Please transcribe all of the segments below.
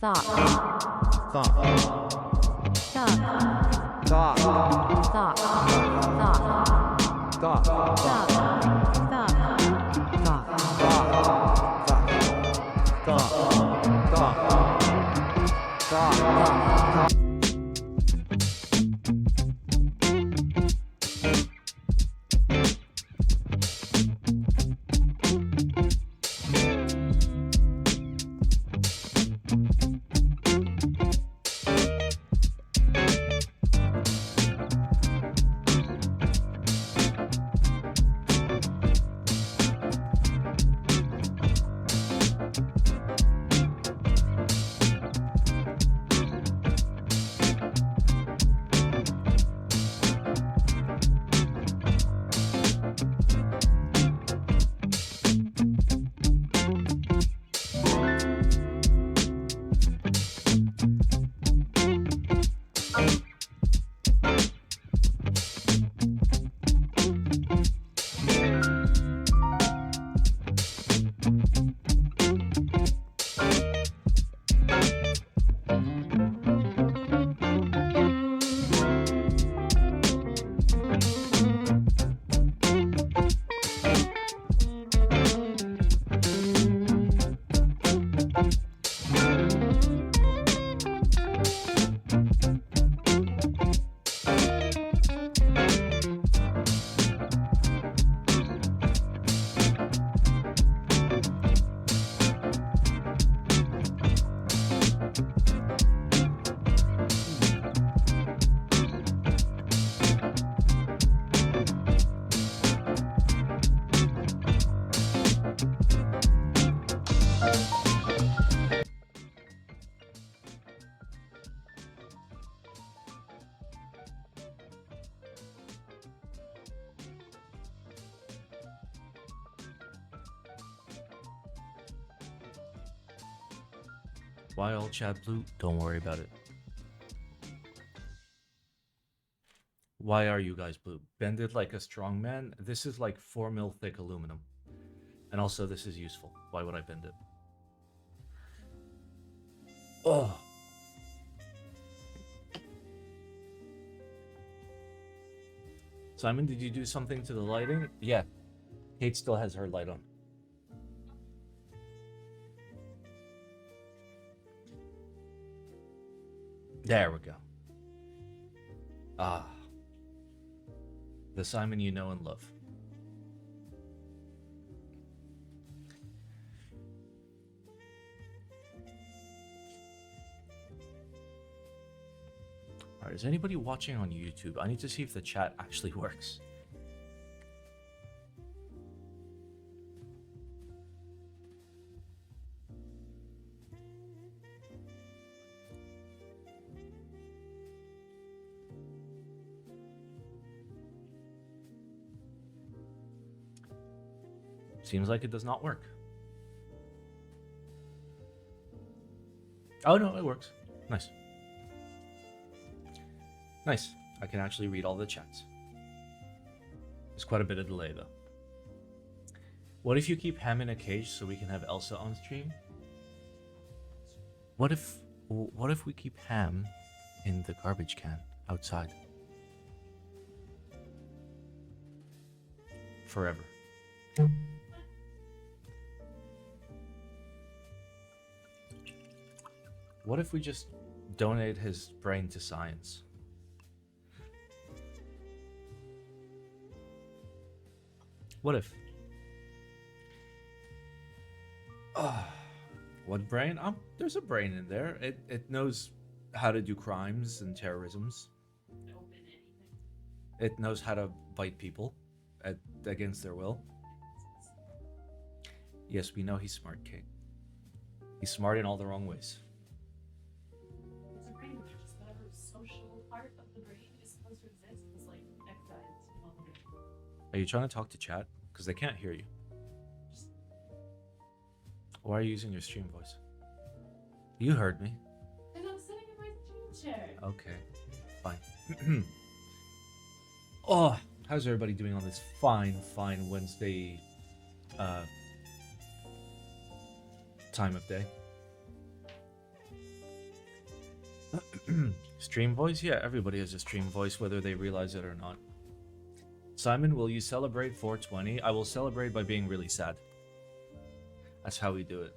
Thought. Thought. Thought. Thought. Thought. Thought. Thought. Thought. Thought. Thought. Why all chat blue? Don't worry about it. Why are you guys blue? Bend it like a strong man. This is like 4 mil thick aluminum. And also this is useful. Why would I bend it? Oh. Simon, did you do something to the lighting? Yeah. Kate still has her light on. There we go. Ah. The Simon you know and love. Alright, is anybody watching on YouTube? I need to see if the chat actually works. Seems like it does not work. Oh no, it works. Nice. Nice. I can actually read all the chats. There's quite a bit of delay though. What if you keep Ham in a cage so we can have Elsa on stream? What if we keep Ham in the garbage can outside? Forever. What if we just donate his brain to science? What if? What brain? There's a brain in there. It knows how to do crimes and terrorisms. Open anything. It knows how to bite people against their will. Yes, we know he's smart, Kate. He's smart in all the wrong ways. It's a brain, just whatever social part of the brain is supposed to exist is like excised from the brain. Are you trying to talk to chat? Because they can't hear you. Why are you using your stream voice? You heard me. And I'm sitting in my stream chair. Okay, fine. Oh, how's everybody doing on this fine Wednesday time of day? Stream voice? Yeah, everybody has a stream voice, whether they realize it or not. Simon, will you celebrate 420? I will celebrate by being really sad. That's how we do it.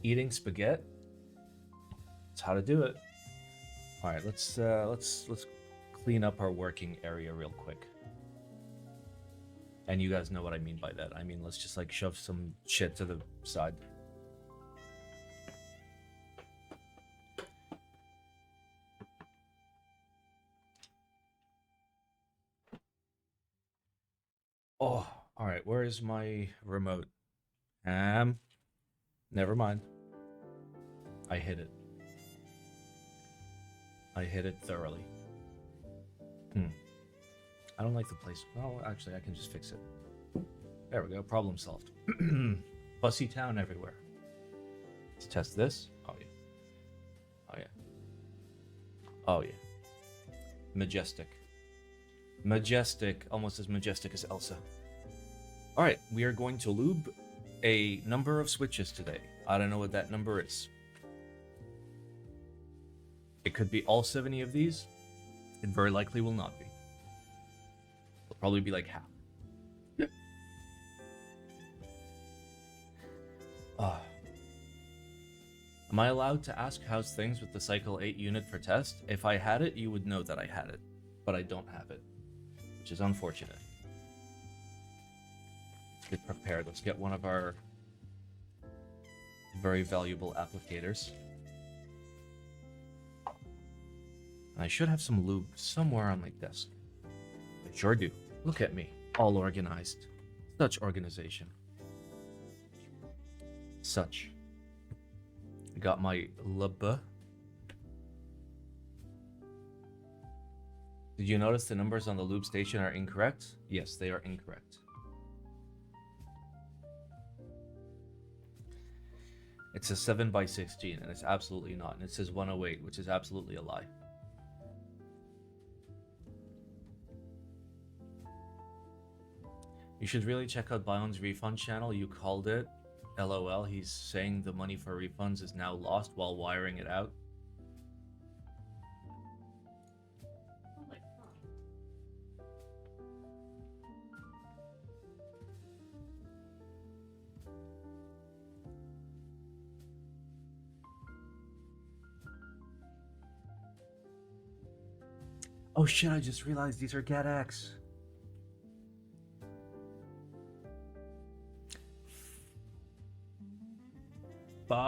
Eating spaghetti? That's how to do it. All right, let's clean up our working area real quick. And you guys know what I mean by that. I mean, let's just like shove some shit to the side. Oh, all right. Where is my remote? Never mind. I hit it. I hit it thoroughly. I don't like the place. Oh, actually, I can just fix it. There we go. Problem solved. Bussy town everywhere. Let's test this. Oh, yeah. Oh, yeah. Oh, yeah. Majestic. Majestic. Almost as majestic as Elsa. All right. We are going to lube a number of switches today. I don't know what that number is. It could be all 70 of these. It very likely will not be. It'll probably be like half. Am I allowed to ask how's things with the Cycle 8 unit for test? If I had it, you would know that I had it. But I don't have it. Which is unfortunate. Let's get prepared. Let's get one of our very valuable applicators. I should have some lube somewhere on my desk. I sure do. Look at me. All organized. Such organization. Such. I got my lube. Did you notice the numbers on the lube station are incorrect? Yes, they are incorrect. It says 7x16, and it's absolutely not. And it says 108, which is absolutely a lie. You should really check out Bion's refund channel. You called it. LOL. He's saying the money for refunds is now lost while wiring it out. Oh my god. Oh shit, I just realized these are GetX. Fuck.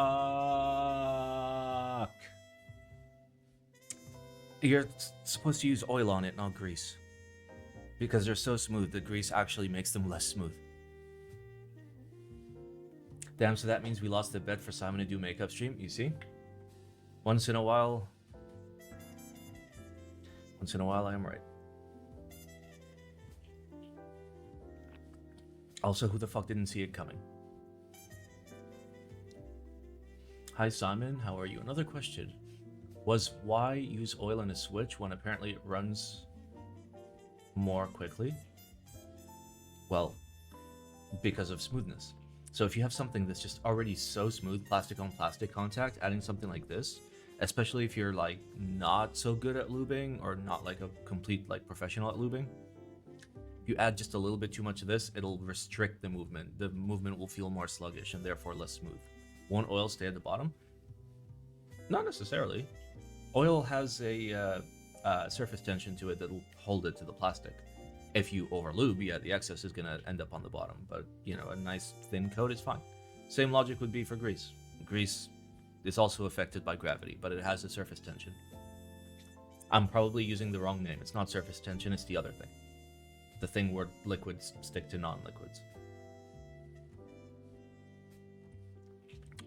You're supposed to use oil on it, not grease. Because they're so smooth, the grease actually makes them less smooth. Damn, so that means we lost the bet for Simon to do makeup stream, you see? Once in a while I am right. Also, who the fuck didn't see it coming? Hi Simon, how are you? Another question. Was why use oil in a switch when apparently it runs more quickly? Well, because of smoothness. So if you have something that's just already so smooth, plastic on plastic contact, adding something like this, especially if you're like not so good at lubing or not like a complete like professional at lubing, you add just a little bit too much of this, it'll restrict the movement. The movement will feel more sluggish and therefore less smooth. Won't oil stay at the bottom? Not necessarily. Oil has a surface tension to it that'll hold it to the plastic. If you overlube, yeah, the excess is going to end up on the bottom. But, you know, a nice thin coat is fine. Same logic would be for grease. Grease is also affected by gravity, but it has a surface tension. I'm probably using the wrong name. It's not surface tension, it's the other thing. The thing where liquids stick to non-liquids.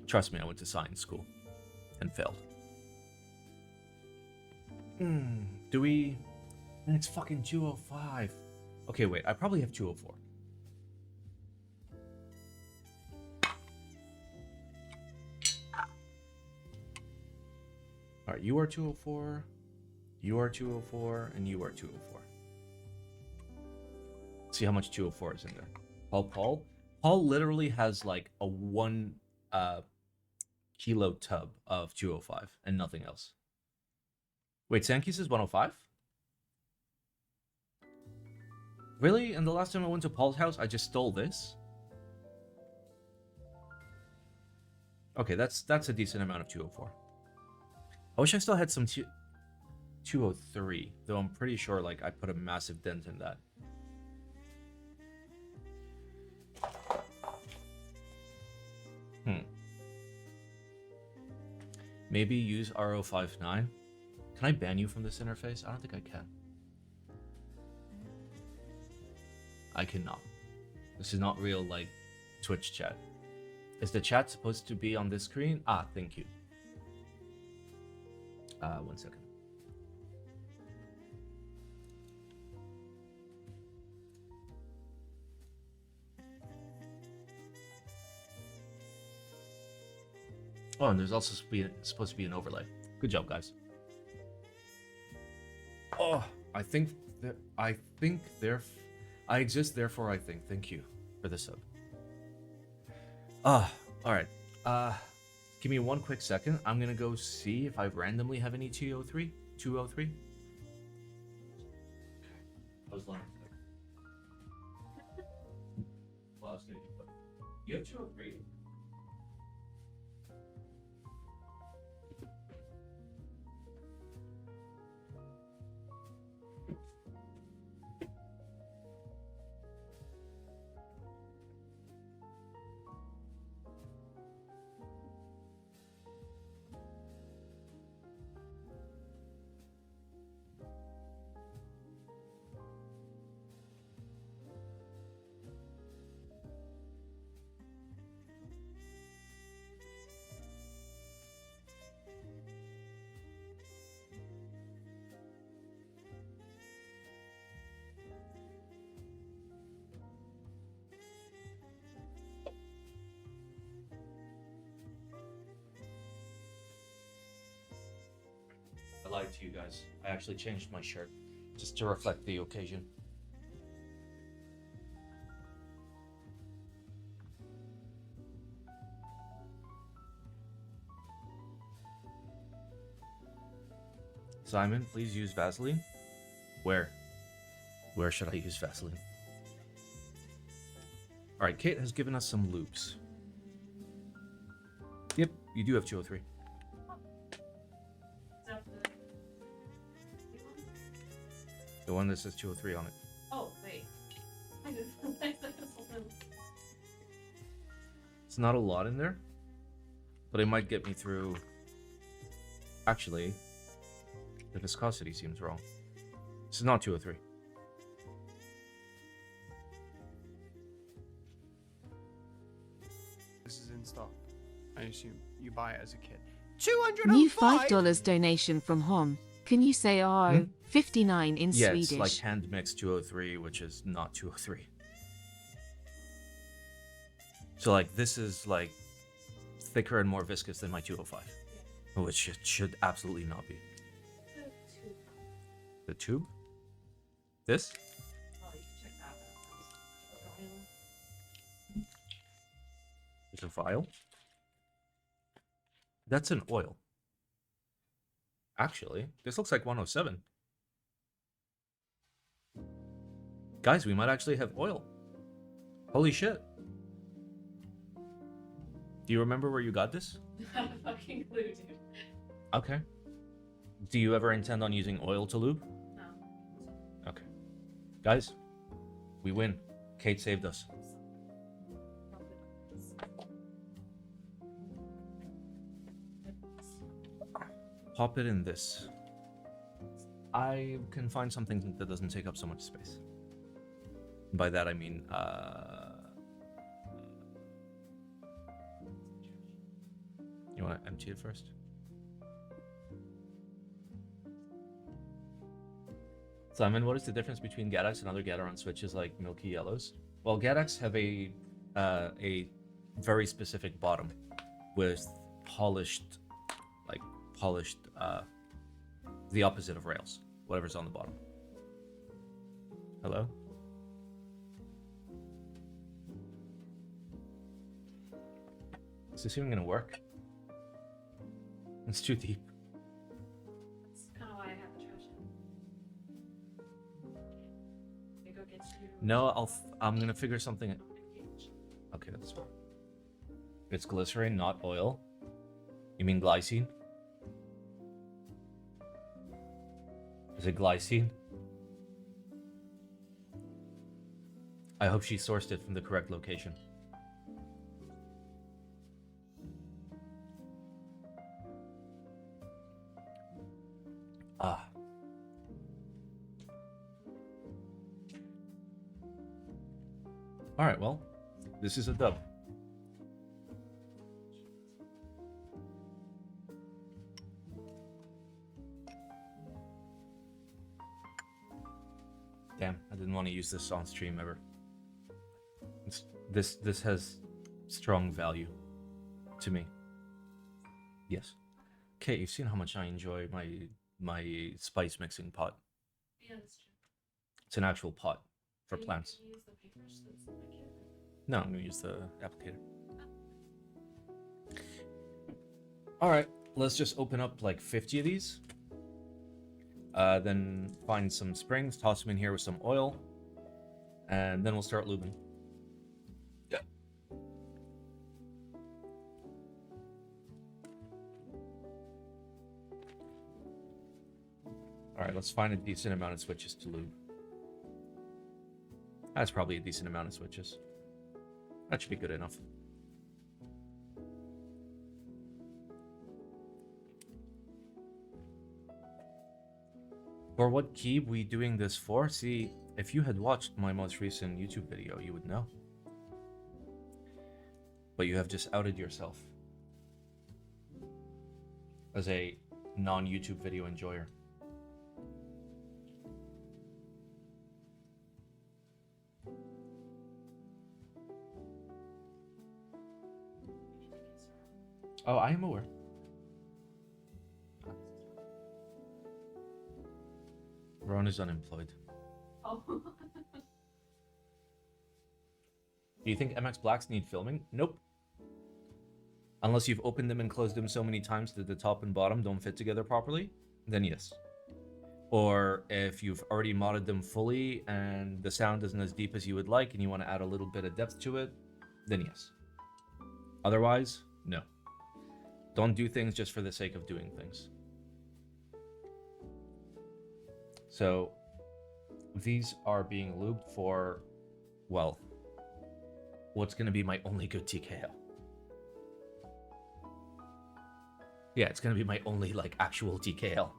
Trust me, I went to science school and failed. Do we... And it's fucking 205. Okay, wait, I probably have 204. Alright, you are 204. You are 204, and you are 204. See how much 204 is in there. Paul literally has like a 1 kilo tub of 205 and nothing else. Wait, Sankey's is 105? Really? And the last time I went to Paul's house, I just stole this? Okay, that's a decent amount of 204. I wish I still had some 203, though I'm pretty sure like I put a massive dent in that. Maybe use R059. Can I ban you from this interface? I don't think I can. I cannot. This is not real, like, Twitch chat. Is the chat supposed to be on this screen? Ah, thank you. 1 second. Oh, and there's also supposed to be an overlay. Good job, guys. Oh, I exist, therefore I think. Thank you for the sub. All right. Give me 1 quick second. I'm gonna go see if I randomly have any 203. 203. I was lying. Well, I was gonna do. You have 203. I lied to you guys. I actually changed my shirt just to reflect the occasion. Simon, please use Vaseline. Where? Where should I use Vaseline? Alright, Kate has given us some lubes. Yep, you do have 203. The one that says 203 on it. Oh, wait. I didn't realize that was open. It's not a lot in there, but it might get me through. Actually, the viscosity seems wrong. This is not 203. This is in stock. I assume you buy it as a kit. New $205? $5 donation from Hom. Can you say R59 in Yeah, Swedish? it's like hand mixed 203, which is not 203. So like this is like thicker and more viscous than my 205, which it should absolutely not be. The tube? This? Oh, you can check that out. It's a vial. That's an oil. Actually, this looks like 107. Guys, we might actually have oil. Holy shit. Do you remember where you got this? I have a fucking clue, dude. Okay. Do you ever intend on using oil to lube? No. Okay. Guys, we win. Kate saved us. Pop it in this. I can find something that doesn't take up so much space. By that I mean, you want to empty it first? Simon, what is the difference between Gattax and other Gattaron switches like Milky Yellows? Well, Gattax have a very specific bottom with polished The opposite of rails. Whatever's on the bottom. Hello? Is this even gonna work? It's too deep. That's kind of why I have the trash in. You go get you. No, I'm gonna figure something. Okay, that's fine. It's glycerin, not oil. You mean glycine? Is it glycine? I hope she sourced it from the correct location. Ah. Alright, well, this is a dub. Damn, I didn't want to use this on stream ever. This has strong value to me. Yes. Okay, you've seen how much I enjoy my spice mixing pot. Yeah, that's true. It's an actual pot for Can you- plants. Can you use the paper strips in the kit? No, I'm gonna use the applicator. Alright, let's just open up like 50 of these. Then find some springs, toss them in here with some oil, and then we'll start lubing. Yeah. Alright, let's find a decent amount of switches to lube. That's probably a decent amount of switches. That should be good enough. For what key we doing this for? See, if you had watched my most recent YouTube video, you would know. But you have just outed yourself as a non-YouTube video enjoyer. Oh, I am aware. Ron is unemployed. Oh. Do you think MX Blacks need filming? Nope. Unless you've opened them and closed them so many times that the top and bottom don't fit together properly, then yes. Or if you've already modded them fully and the sound isn't as deep as you would like and you want to add a little bit of depth to it, then yes. Otherwise, no. Don't do things just for the sake of doing things. So, these are being lubed for, well, what's going to be my only good TKL. Yeah, it's going to be my only, like, actual TKL.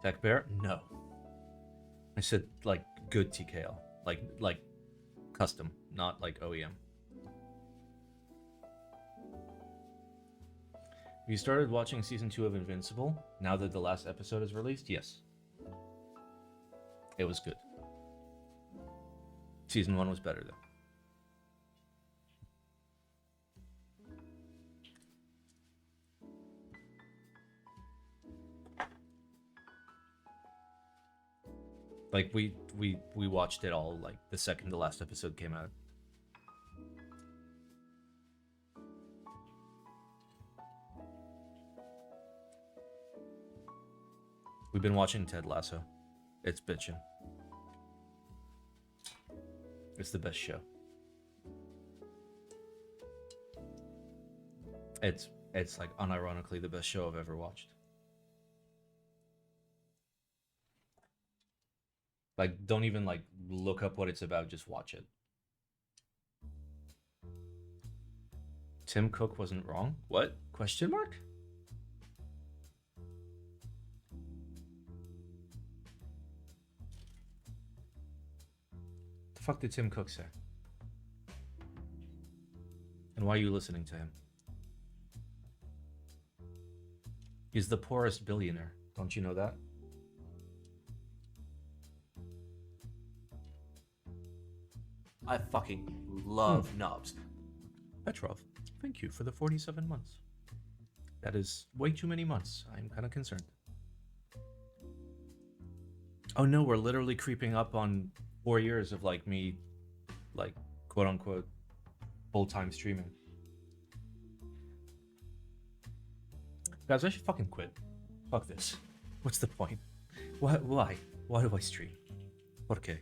Tech Bear? No. I said, like, good TKL. Like custom, not like OEM. You started watching season 2 of Invincible now that the last episode is released? Yes. It was good. Season 1 was better though. Like we watched it all like the second the last episode came out. We've been watching Ted Lasso. It's bitchin'. It's the best show. It's like unironically the best show I've ever watched. Like, don't even like look up what it's about, just watch it. Tim Cook wasn't wrong? What? Question mark? The fuck did Tim Cook say? And why are you listening to him? He's the poorest billionaire. Don't you know that? I fucking love knobs. Petrov, thank you for the 47 months. That is way too many months. I'm kind of concerned. Oh no, we're literally creeping up on 4 years of like me, like quote unquote, full-time streaming. Guys, I should fucking quit. Fuck this. What's the point? Why? Why do I stream? Por qué?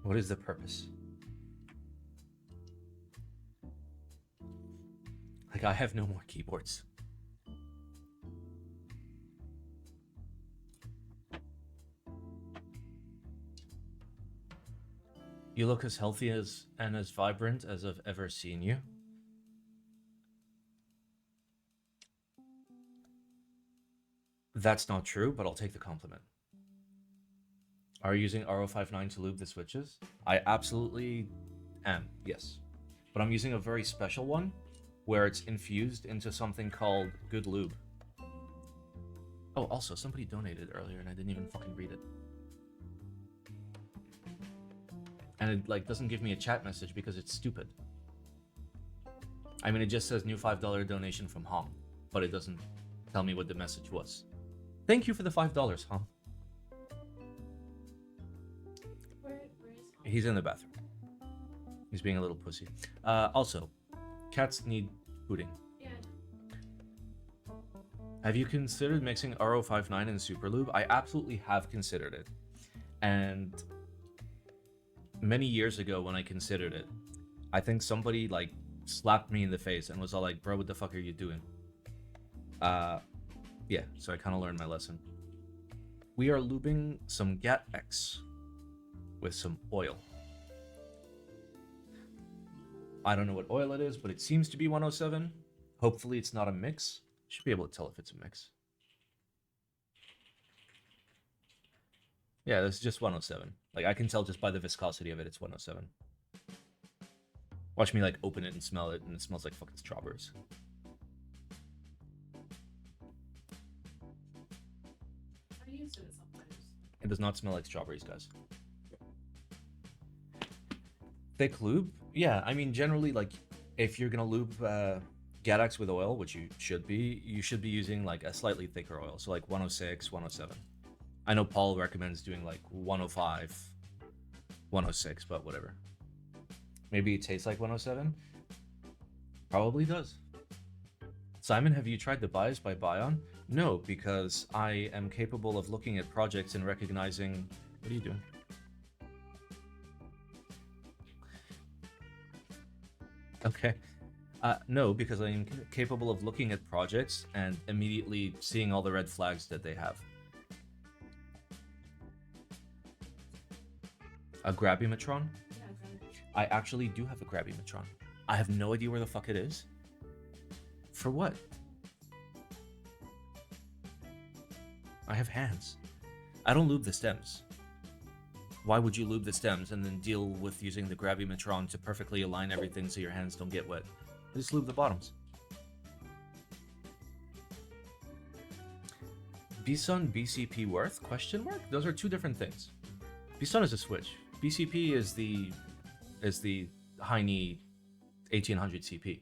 What is the purpose? Like, I have no more keyboards. You look as healthy as and as vibrant as I've ever seen you. That's not true, but I'll take the compliment. Are you using RO59 to lube the switches? I absolutely am, yes. But I'm using a very special one where it's infused into something called Good Lube. Oh, also, somebody donated earlier and I didn't even fucking read it. And it like doesn't give me a chat message because it's stupid. I mean, it just says new $5 donation from Hom, but it doesn't tell me what the message was. Thank you for the $5, Hom. Where is He's in the bathroom. He's being a little pussy. Also, cats need fooding. Yeah. Have you considered mixing RO59 and Super Lube? I absolutely have considered it. And many years ago when I considered it, I think somebody like slapped me in the face and was all like, bro, what the fuck are you doing? Yeah, so I kind of learned my lesson. We are lubing some Gat X with some oil. I don't know what oil it is, but it seems to be 107. Hopefully it's not a mix. Should be able to tell if it's a mix. Yeah, this is just 107. Like, I can tell just by the viscosity of it, it's 107. Watch me, like, open it and smell it, and it smells like fucking strawberries. I used it sometimes. It does not smell like strawberries, guys. Thick lube? Yeah, I mean, generally, like, if you're gonna lube Gadax with oil, which you should be using, like, a slightly thicker oil. So, like, 106, 107. I know Paul recommends doing, like, 105, 106, but whatever. Maybe it tastes like 107? Probably does. Simon, have you tried the bias by Bion? No, because I am capable of looking at projects and recognizing... What are you doing? Okay. No, because I am capable of looking at projects and immediately seeing all the red flags that they have. A Grabimatron? Yeah, exactly. I actually do have a Grabimatron. I have no idea where the fuck it is. For what? I have hands. I don't lube the stems. Why would you lube the stems and then deal with using the Grabimatron to perfectly align everything so your hands don't get wet? Just lube the bottoms. Bison BCP worth? Question mark? Those are two different things. Bison is a switch. BCP is the high knee 1800 CP.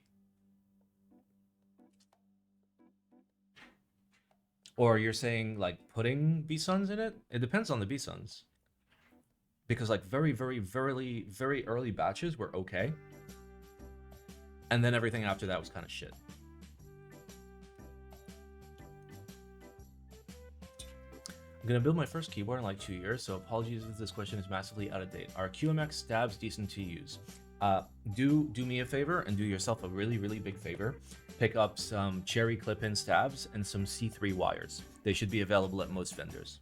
Or you're saying like putting Bisons in it? It depends on the Bisons. Because like very early batches were okay. And then everything after that was kind of shit. I'm gonna build my first keyboard in like 2 years, so apologies if this question is massively out of date. Are QMX stabs decent to use? Do me a favor and do yourself a really big favor. Pick up some cherry clip-in stabs and some C3 wires. They should be available at most vendors.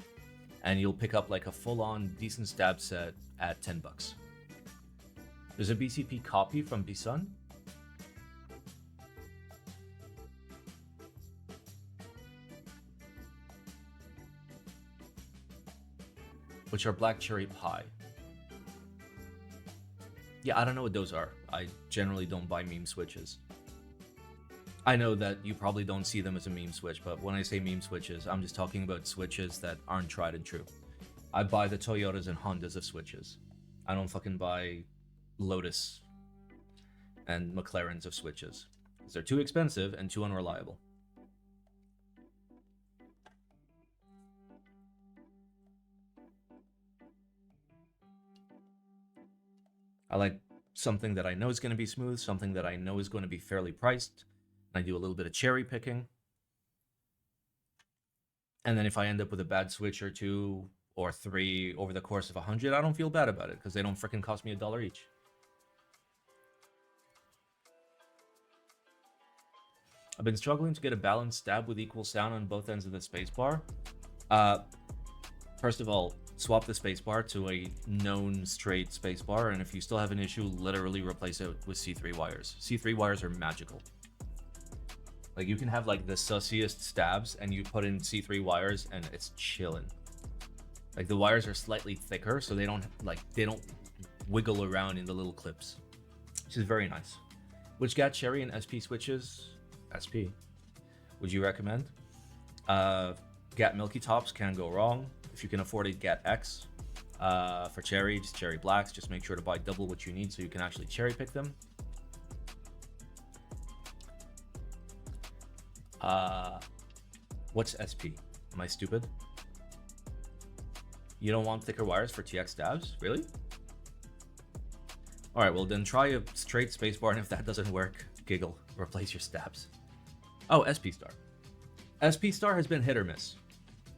And you'll pick up like a full-on decent stab set at 10 bucks. There's a BCP copy from Bison. Which are black cherry pie. Yeah, I don't know what those are. I generally don't buy meme switches. I know that you probably don't see them as a meme switch, but when I say meme switches, I'm just talking about switches that aren't tried and true. I buy the Toyotas and Hondas of switches. I don't fucking buy Lotus and McLarens of switches. Because they're too expensive and too unreliable. I like something that I know is going to be smooth, something that I know is going to be fairly priced. I do a little bit of cherry picking. And then if I end up with a bad switch or 2 or 3 over the course of 100, I don't feel bad about it because they don't freaking cost me $1 each. I've been struggling to get a balanced stab with equal sound on both ends of the spacebar. First of all, swap the spacebar to a known straight spacebar, and if you still have an issue, literally replace it with C3 wires. C3 wires are magical. Like, you can have like the sussiest stabs and you put in C3 wires and it's chillin'. Like, the wires are slightly thicker so they don't wiggle around in the little clips, which is very nice. Which GAT Cherry and SP switches, SP, would you recommend? GAT Milky Tops can go wrong. If you can afford it, GAT X. For Cherry, just Cherry Blacks, just make sure to buy double what you need so you can actually cherry pick them. What's SP? Am I stupid? You don't want thicker wires for TX stabs? Really? Alright, well then try a straight spacebar, and if that doesn't work, giggle. Replace your stabs. Oh, SP Star. SP Star has been hit or miss.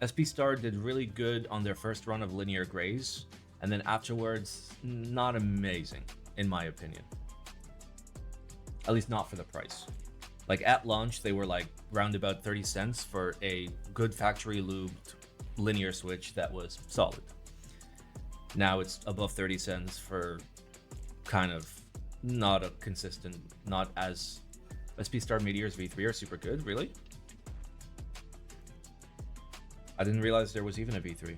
SP Star did really good on their first run of linear grays, and then afterwards, not amazing, in my opinion. At least not for the price. Like, at launch, they were like round about 30 cents for a good factory lubed linear switch that was solid. Now it's above 30 cents for kind of not a consistent, not as... SP Star Meteors V3 are super good, really? I didn't realize there was even a V3.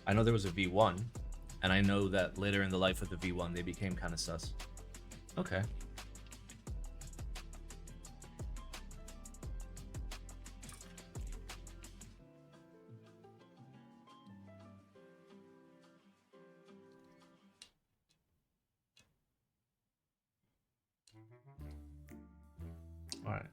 I know there was a V1, and I know that later in the life of the V1 they became kind of sus. Okay. All right.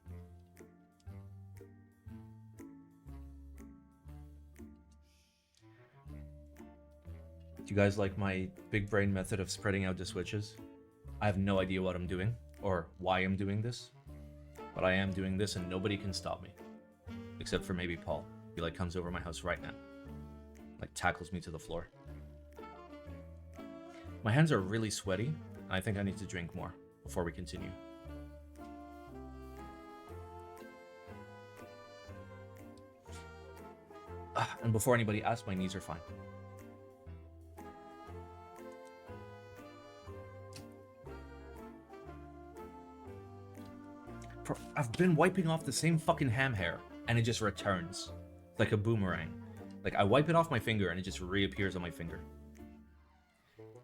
Do you guys like my big brain method of spreading out the switches? I have no idea what I'm doing or why I'm doing this, but I am doing this and nobody can stop me. Except for maybe Paul. He like comes over my house right now. Like tackles me to the floor. My hands are really sweaty, and I think I need to drink more before we continue. And before anybody asks, my knees are fine. I've been wiping off the same fucking ham hair, and it just returns. Like a boomerang. Like, I wipe it off my finger, and it just reappears on my finger.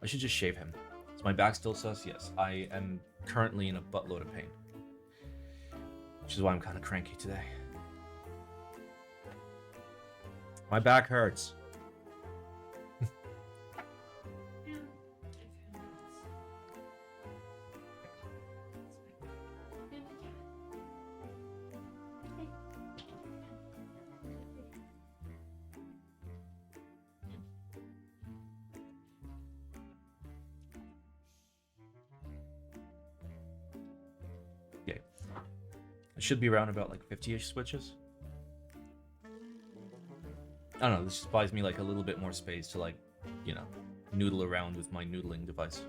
I should just shave him. Is my back still sus? Yes. I am currently in a buttload of pain. Which is why I'm kind of cranky today. My back hurts. Yeah. It should be around about like 50-ish switches. I don't know, this just buys me like a little bit more space to like, you know, noodle around with my noodling device.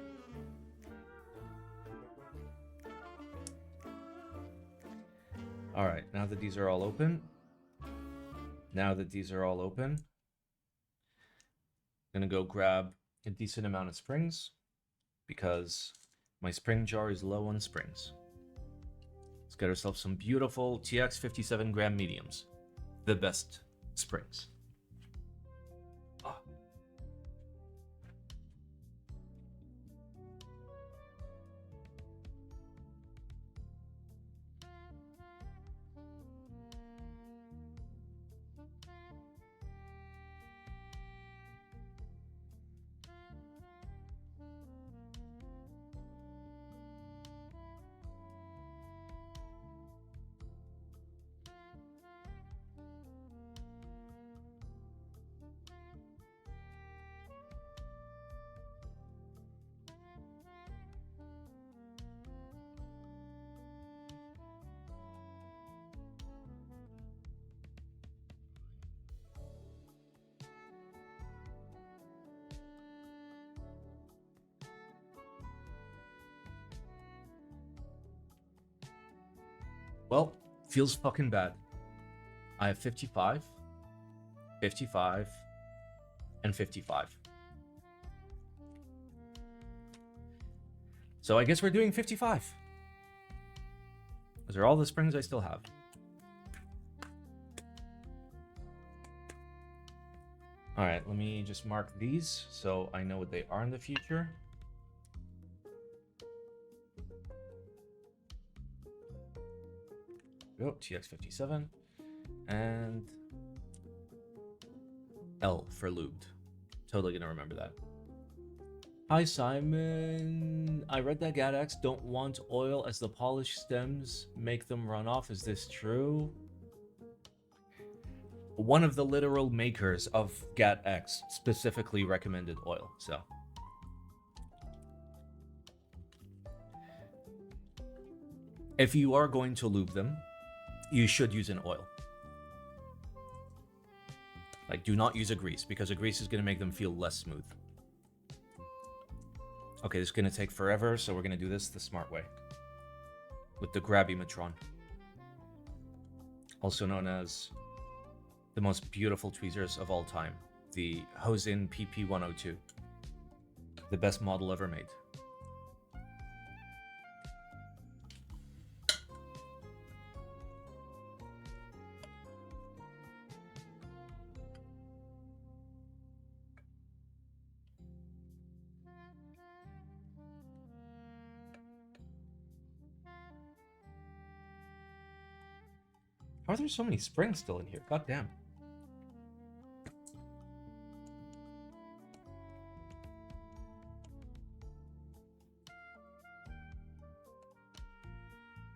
Alright, now that these are all open, I'm gonna go grab a decent amount of springs because my spring jar is low on springs. Let's get ourselves some beautiful TX 57 gram mediums. The best springs. Well, feels fucking bad. I have 55, 55, and 55. So I guess we're doing 55. Those are all the springs I still have. All right, let me just mark these so I know what they are in the future. Go TX57 and L for lubed. Totally gonna remember that. Hi Simon, I read that GATX don't want oil as the polished stems make them run off. Is this true? One of the literal makers of GATX specifically recommended oil, so. If you are going to lube them, you should use an oil. Like, do not use a grease, because a grease is going to make them feel less smooth. Okay, this is going to take forever, so we're going to do this the smart way. With the Grabby-Matron. Also known as the most beautiful tweezers of all time. The Hosin PP102. The best model ever made. How are there so many springs still in here? God damn.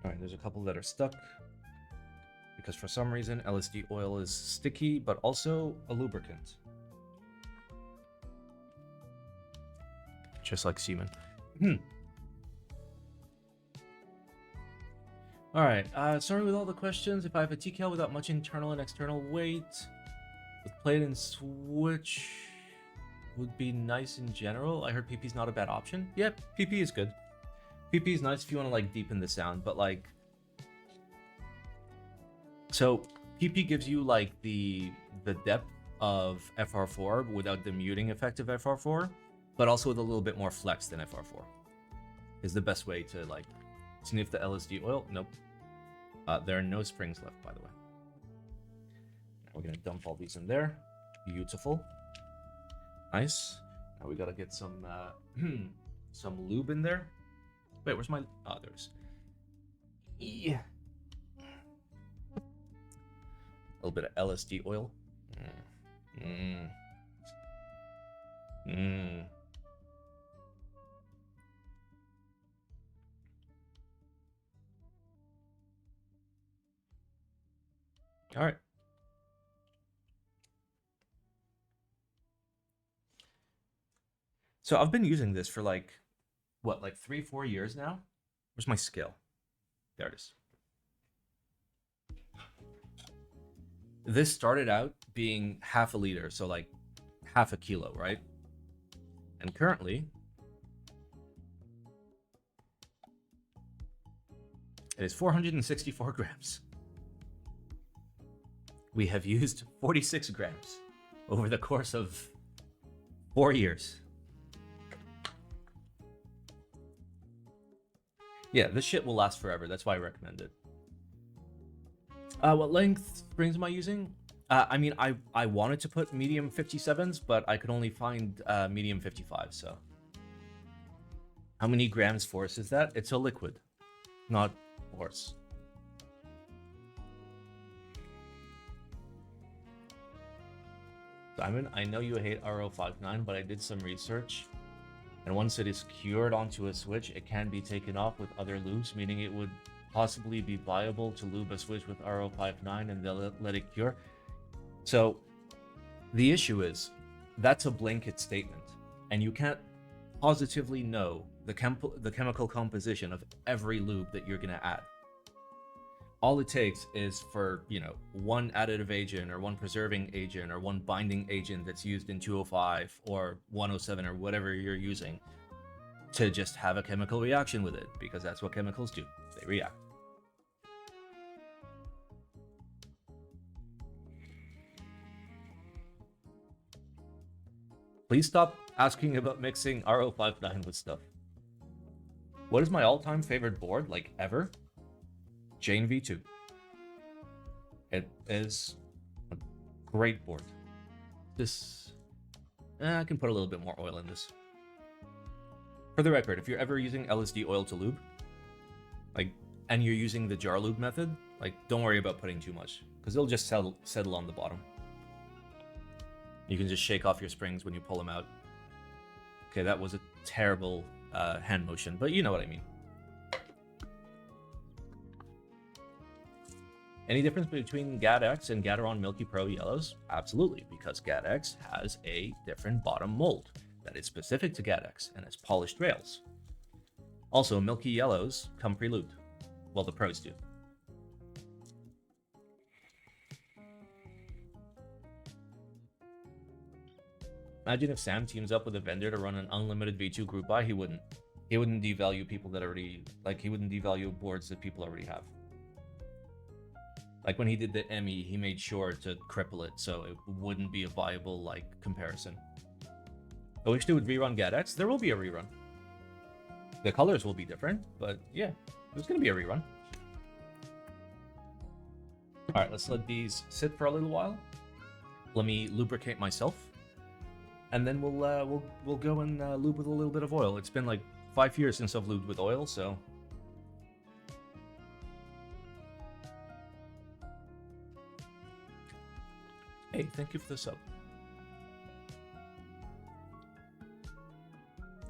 Alright, there's a couple that are stuck. Because for some reason, LSD oil is sticky, but also a lubricant. Just like semen. Alright, sorry with all the questions. If I have a TCal without much internal and external weight, with plate and switch, would be nice in general. I heard PP's not a bad option. Yep, PP is good. PP is nice if you want to like deepen the sound, but like... So, PP gives you like the depth of FR4 without the muting effect of FR4, but also with a little bit more flex than FR4. Is the best way to like sniff the LSD oil. Nope. There are no springs left, by the way. We're gonna dump all these in there. Beautiful. Nice. Now we gotta get some some lube in there. Wait, where's my... Oh, there's... Yeah. A little bit of LSD oil. All right. So I've been using this for like, what, like 3-4 years now? Where's my scale? There it is. This started out being half a liter, so like half a kilo, right? And currently, it is 464 grams. We have used 46 grams over the course of 4 years. Yeah, this shit will last forever. That's why I recommend it. What length springs am I using? I mean, I wanted to put medium 57s, but I could only find medium 55, so. How many grams force is that? It's a liquid, not force. Simon, I know you hate RO59, but I did some research. And once it is cured onto a switch, it can be taken off with other lubes, meaning it would possibly be viable to lube a switch with RO59 and then let it cure. So the issue is, that's a blanket statement, and you can't positively know the chemical composition of every lube that you're going to add. All it takes is for, you know, one additive agent or one preserving agent or one binding agent that's used in 205 or 107 or whatever you're using to just have a chemical reaction with it, because that's what chemicals do. They react. Please stop asking about mixing RO59 with stuff. What is my all-time favorite board, like ever? Jane V2. It is a great board. This... I can put a little bit more oil in this. For the record, if you're ever using LSD oil to lube, like, and you're using the jar lube method, like, don't worry about putting too much, because it'll just settle on the bottom. You can just shake off your springs when you pull them out. Okay, that was a terrible hand motion, but you know what I mean. Any difference between GAD-X and Gateron Milky Pro yellows? Absolutely, because GAD-X has a different bottom mold that is specific to GAD-X and has polished rails. Also, Milky yellows come pre-lubed. Well, the pros do. Imagine if Sam teams up with a vendor to run an unlimited V2 group buy, he wouldn't. He wouldn't devalue people that already, like, he wouldn't devalue boards that people already have. Like when he did the ME, he made sure to cripple it so it wouldn't be a viable, like, comparison. I wish they would rerun GAD-X. There will be a rerun. The colors will be different, but yeah, there's gonna be a rerun. All right, let's let these sit for a little while. Let me lubricate myself, and then we'll go and lube with a little bit of oil. It's been like 5 years since I've lubed with oil, so. Hey, thank you for the sub.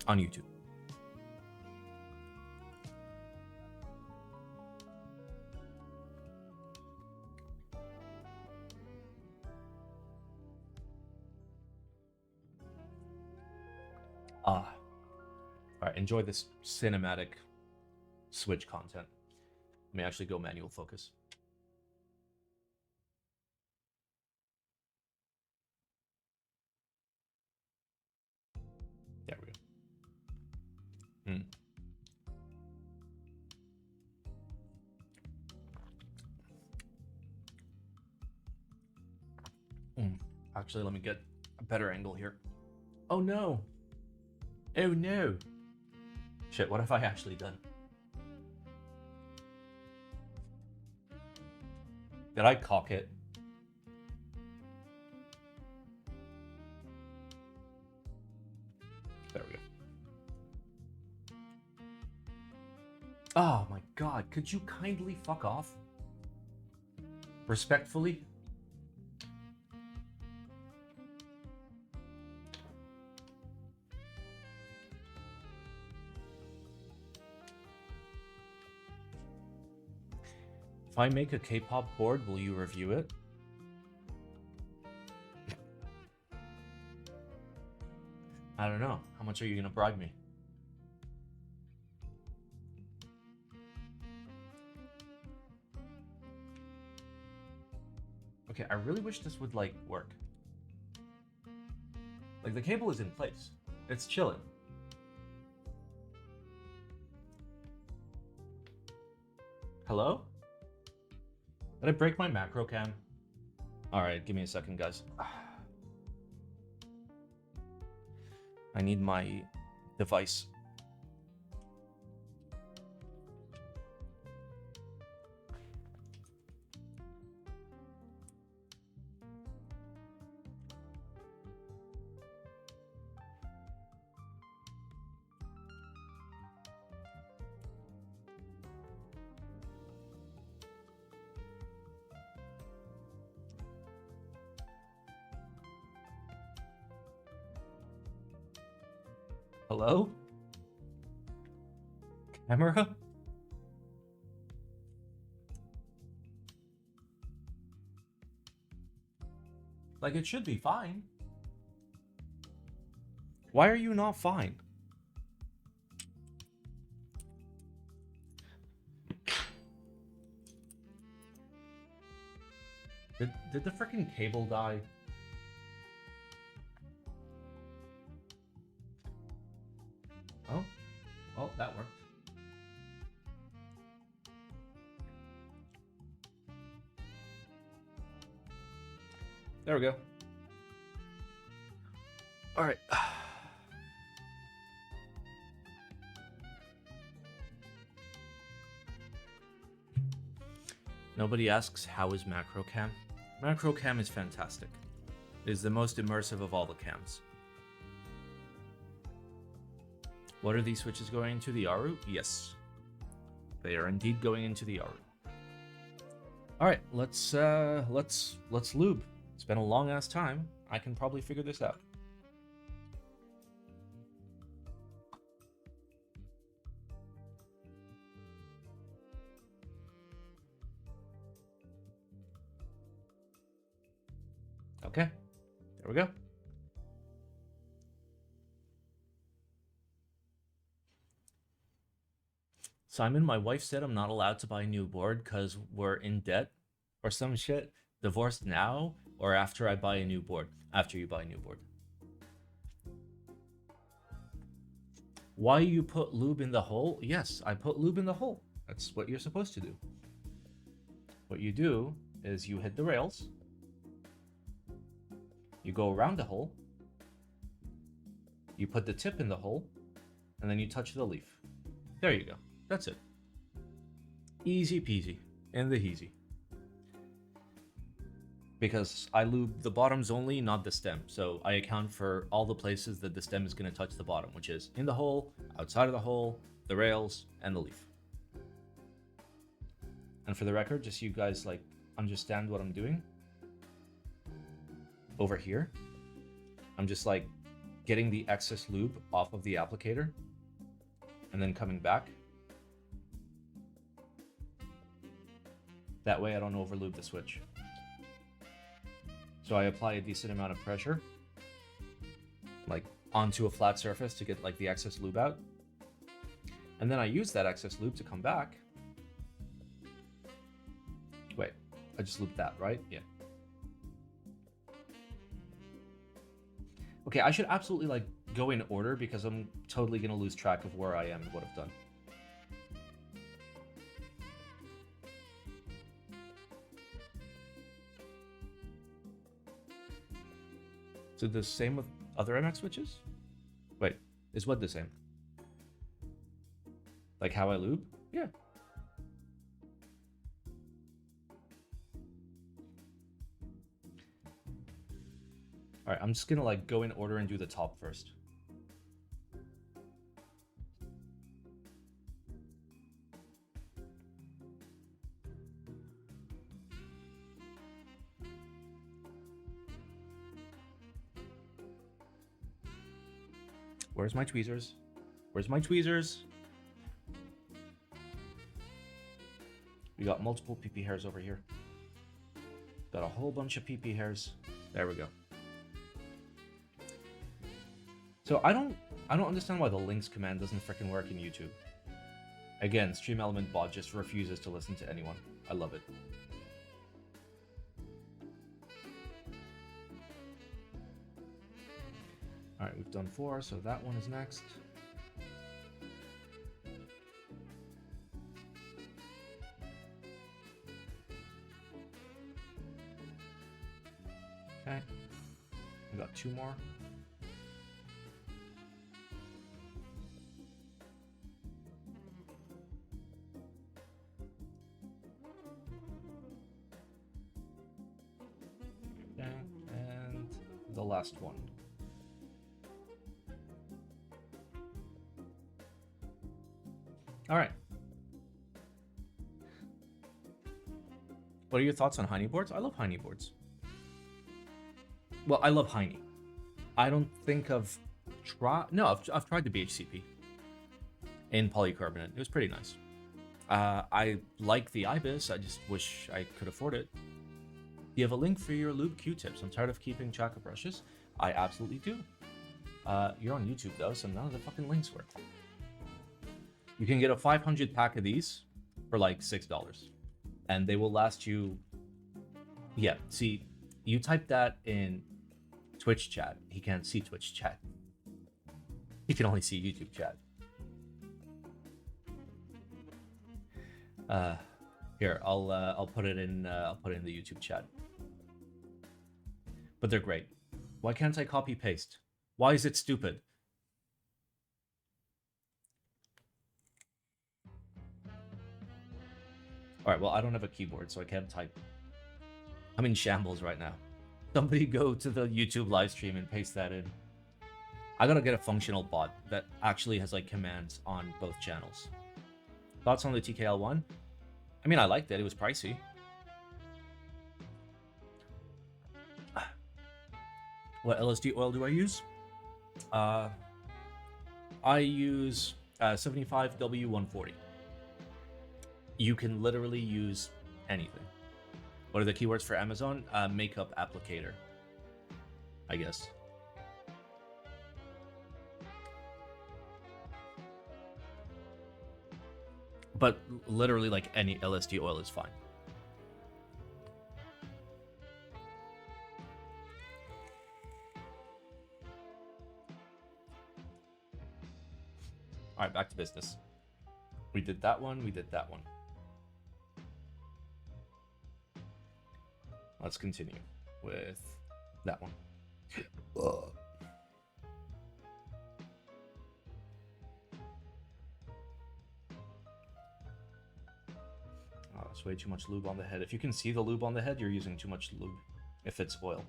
On YouTube. Alright, enjoy this cinematic Switch content. Let me actually go manual focus. There we go. Actually, let me get a better angle here. Oh no! Oh no! Shit, what have I actually done? Did I cock it? There we go. Oh my god, could you kindly fuck off? Respectfully? If I make a K-pop board, will you review it? I don't know. How much are you gonna bribe me? Okay, I really wish this would, like, work. Like, the cable is in place. It's chilling. Hello? Did I break my macro cam? Alright, give me a second, guys. I need my device. Hello? Camera? Like, it should be fine. Why are you not fine? Did the freaking cable die? Oh, well, that worked. There we go. All right. Nobody asks, how is macro cam? Macro cam is fantastic. It is the most immersive of all the cams. What are these switches going into the Aru? Yes. They are indeed going into the Aru. Alright, let's lube. It's been a long ass time. I can probably figure this out. Okay, there we go. Simon, my wife said I'm not allowed to buy a new board because we're in debt or some shit. Divorced now or after I buy a new board? After you buy a new board. Why you put lube in the hole? Yes, I put lube in the hole. That's what you're supposed to do. What you do is you hit the rails. You go around the hole, you put the tip in the hole, and then you touch the leaf. There you go. That's it. Easy peasy. In the heezy. Because I lube the bottoms only, not the stem. So I account for all the places that the stem is going to touch the bottom, which is in the hole, outside of the hole, the rails, and the leaf. And for the record, just so you guys like understand what I'm doing. Over here, I'm just like getting the excess lube off of the applicator and then coming back. That way I don't overlube the switch. So I apply a decent amount of pressure, like onto a flat surface to get like the excess lube out. And then I use that excess lube to come back. Wait, I just looped that, right? Yeah. Okay, I should absolutely like go in order because I'm totally gonna lose track of where I am and what I've done. So the same with other MX switches? Wait, is what the same? Like how I lube? Yeah. All right, I'm just gonna like go in order and do the top first. Where's my tweezers? Where's my tweezers? We got multiple PP hairs over here. Got a whole bunch of PP hairs. There we go. So I don't understand why the links command doesn't frickin' work in YouTube. Again, Stream Element bot just refuses to listen to anyone. I love it. Alright, we've done 4, so that one is next. Okay. We got 2 more. Okay, and the last one. All right. What are your thoughts on Heine boards? I love Heine boards. Well, I love Heine. I don't think I've tried. No, I've tried the BHCP in polycarbonate. It was pretty nice. I like the IBIS. I just wish I could afford it. Do you have a link for your lube Q-tips? I'm tired of keeping track of brushes. I absolutely do. You're on YouTube though, so none of the fucking links work. You can get a 500 pack of these for like $6. And they will last you... Yeah, see, you type that in Twitch chat. He can't see Twitch chat. He can only see YouTube chat. Here, I'll put it in the YouTube chat. But they're great. Why can't I copy paste? Why is it stupid? Alright, well, I don't have a keyboard, so I can't type. I'm in shambles right now. Somebody go to the YouTube live stream and paste that in. I gotta get a functional bot that actually has, like, commands on both channels. Thoughts on the TKL1? I mean, I liked it. It was pricey. What LSD oil do I use? I use 75W140. You can literally use anything. What are the keywords for Amazon? Makeup applicator, I guess. But literally, like, any LSD oil is fine. All right, back to business. We did that one. We did that one. Let's continue with that one. Oh, that's way too much lube on the head. If you can see the lube on the head, you're using too much lube. If it's oil.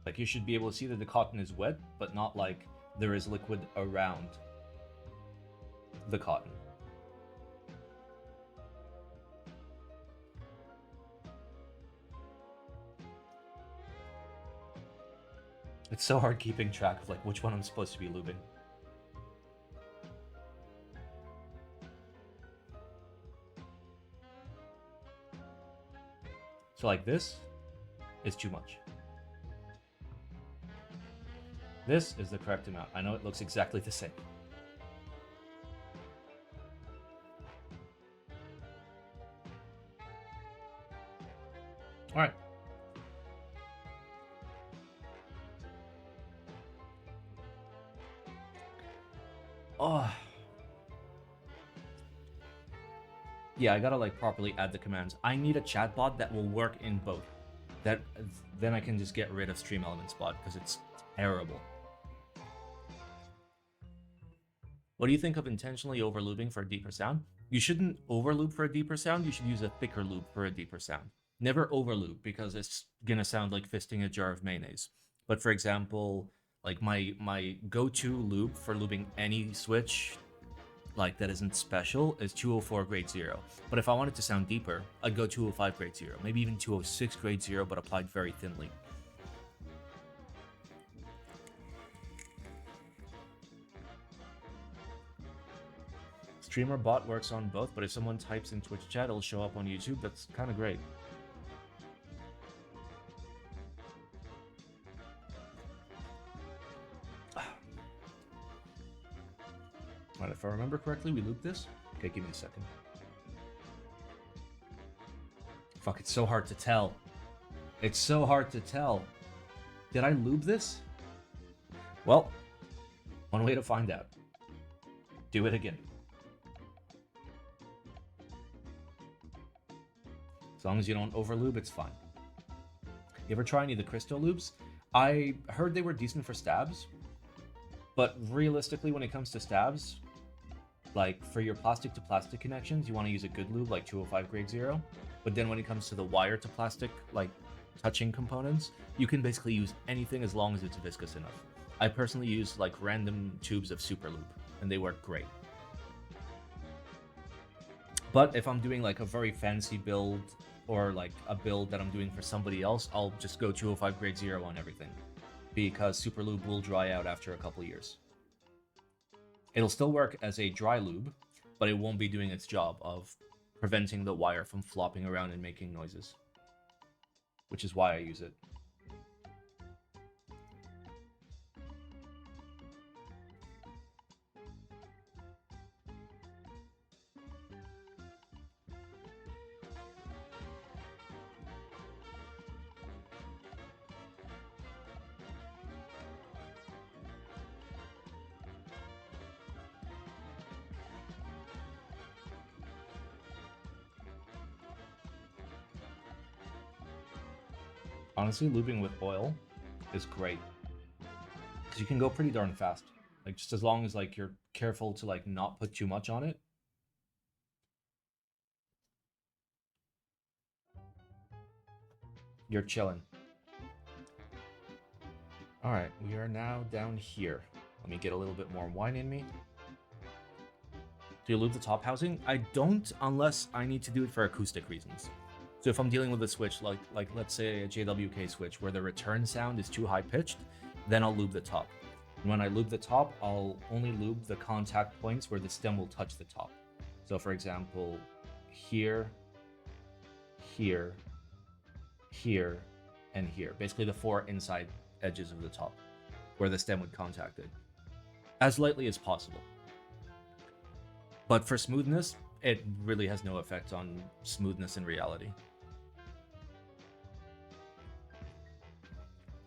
Like, you should be able to see that the cotton is wet, but not like there is liquid around the cotton. It's so hard keeping track of, like, which one I'm supposed to be lubing. So, like, this is too much. This is the correct amount. I know it looks exactly the same. All right. Oh. Yeah, I gotta, like, properly add the commands. I need a chatbot that will work in both. Then I can just get rid of Stream Elements bot because it's terrible. What do you think of intentionally overlubing for a deeper sound? You shouldn't overlube for a deeper sound. You should use a thicker lube for a deeper sound. Never overlube because it's gonna sound like fisting a jar of mayonnaise. But for example, like my go-to lube for lubing any switch, like, that isn't special, is 204 grade 0. But if I want it to sound deeper, I'd go 205 grade 0, maybe even 206 grade 0, but applied very thinly. Streamer bot works on both, but if someone types in Twitch chat, it'll show up on YouTube. That's kind of great. Alright, if I remember correctly, we looped this. Okay, give me a second. Fuck, it's so hard to tell. It's so hard to tell. Did I lube this? Well, one way to find out. Do it again. As long as you don't overlube, it's fine. You ever try any of the crystal lubes? I heard they were decent for stabs, but realistically, when it comes to stabs, like, for your plastic to plastic connections, you want to use a good lube like 205 grade 0. But then when it comes to the wire to plastic, like, touching components, you can basically use anything as long as it's viscous enough. I personally use, like, random tubes of super lube, and they work great. But if I'm doing, like, a very fancy build, or like a build that I'm doing for somebody else, I'll just go 205 grade 0 on everything, because super lube will dry out after a couple years. It'll still work as a dry lube, but it won't be doing its job of preventing the wire from flopping around and making noises, which is why I use it. Honestly, lubing with oil is great. Because you can go pretty darn fast. Like, just as long as, like, you're careful to, like, not put too much on it. You're chilling. Alright, we are now down here. Let me get a little bit more wine in me. Do you lube the top housing? I don't, unless I need to do it for acoustic reasons. So if I'm dealing with a switch, like let's say a JWK switch, where the return sound is too high-pitched, then I'll lube the top. And when I lube the top, I'll only lube the contact points where the stem will touch the top. So for example, here, here, here, and here. Basically the 4 inside edges of the top, where the stem would contact it. As lightly as possible. But for smoothness, it really has no effect on smoothness in reality.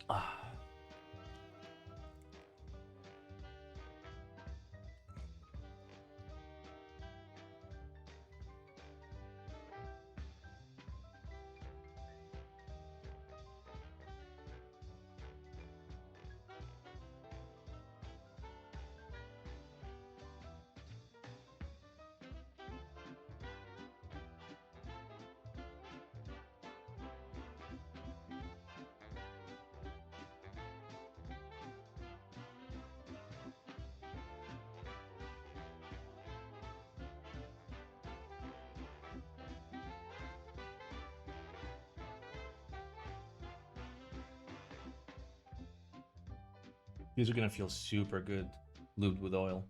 Ah. These are gonna feel super good lubed with oil.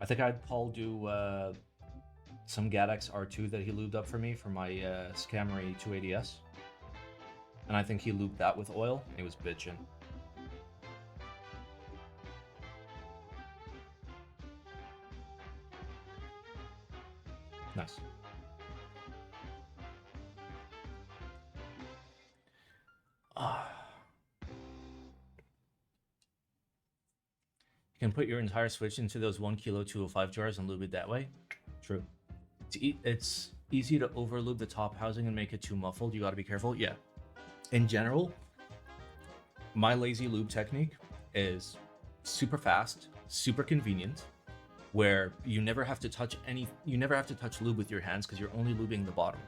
I think I had Paul do some Gadex R2 that he lubed up for me for my Scamry 280S. And I think he lubed that with oil. It was bitchin'. Nice. You can put your entire switch into those 1 kilo 205 jars and lube it that way. True. It's easy to over lube the top housing and make it too muffled. You gotta be careful. Yeah. In general, my lazy lube technique is super fast, super convenient, where you never have to touch lube with your hands because you're only lubing the bottom.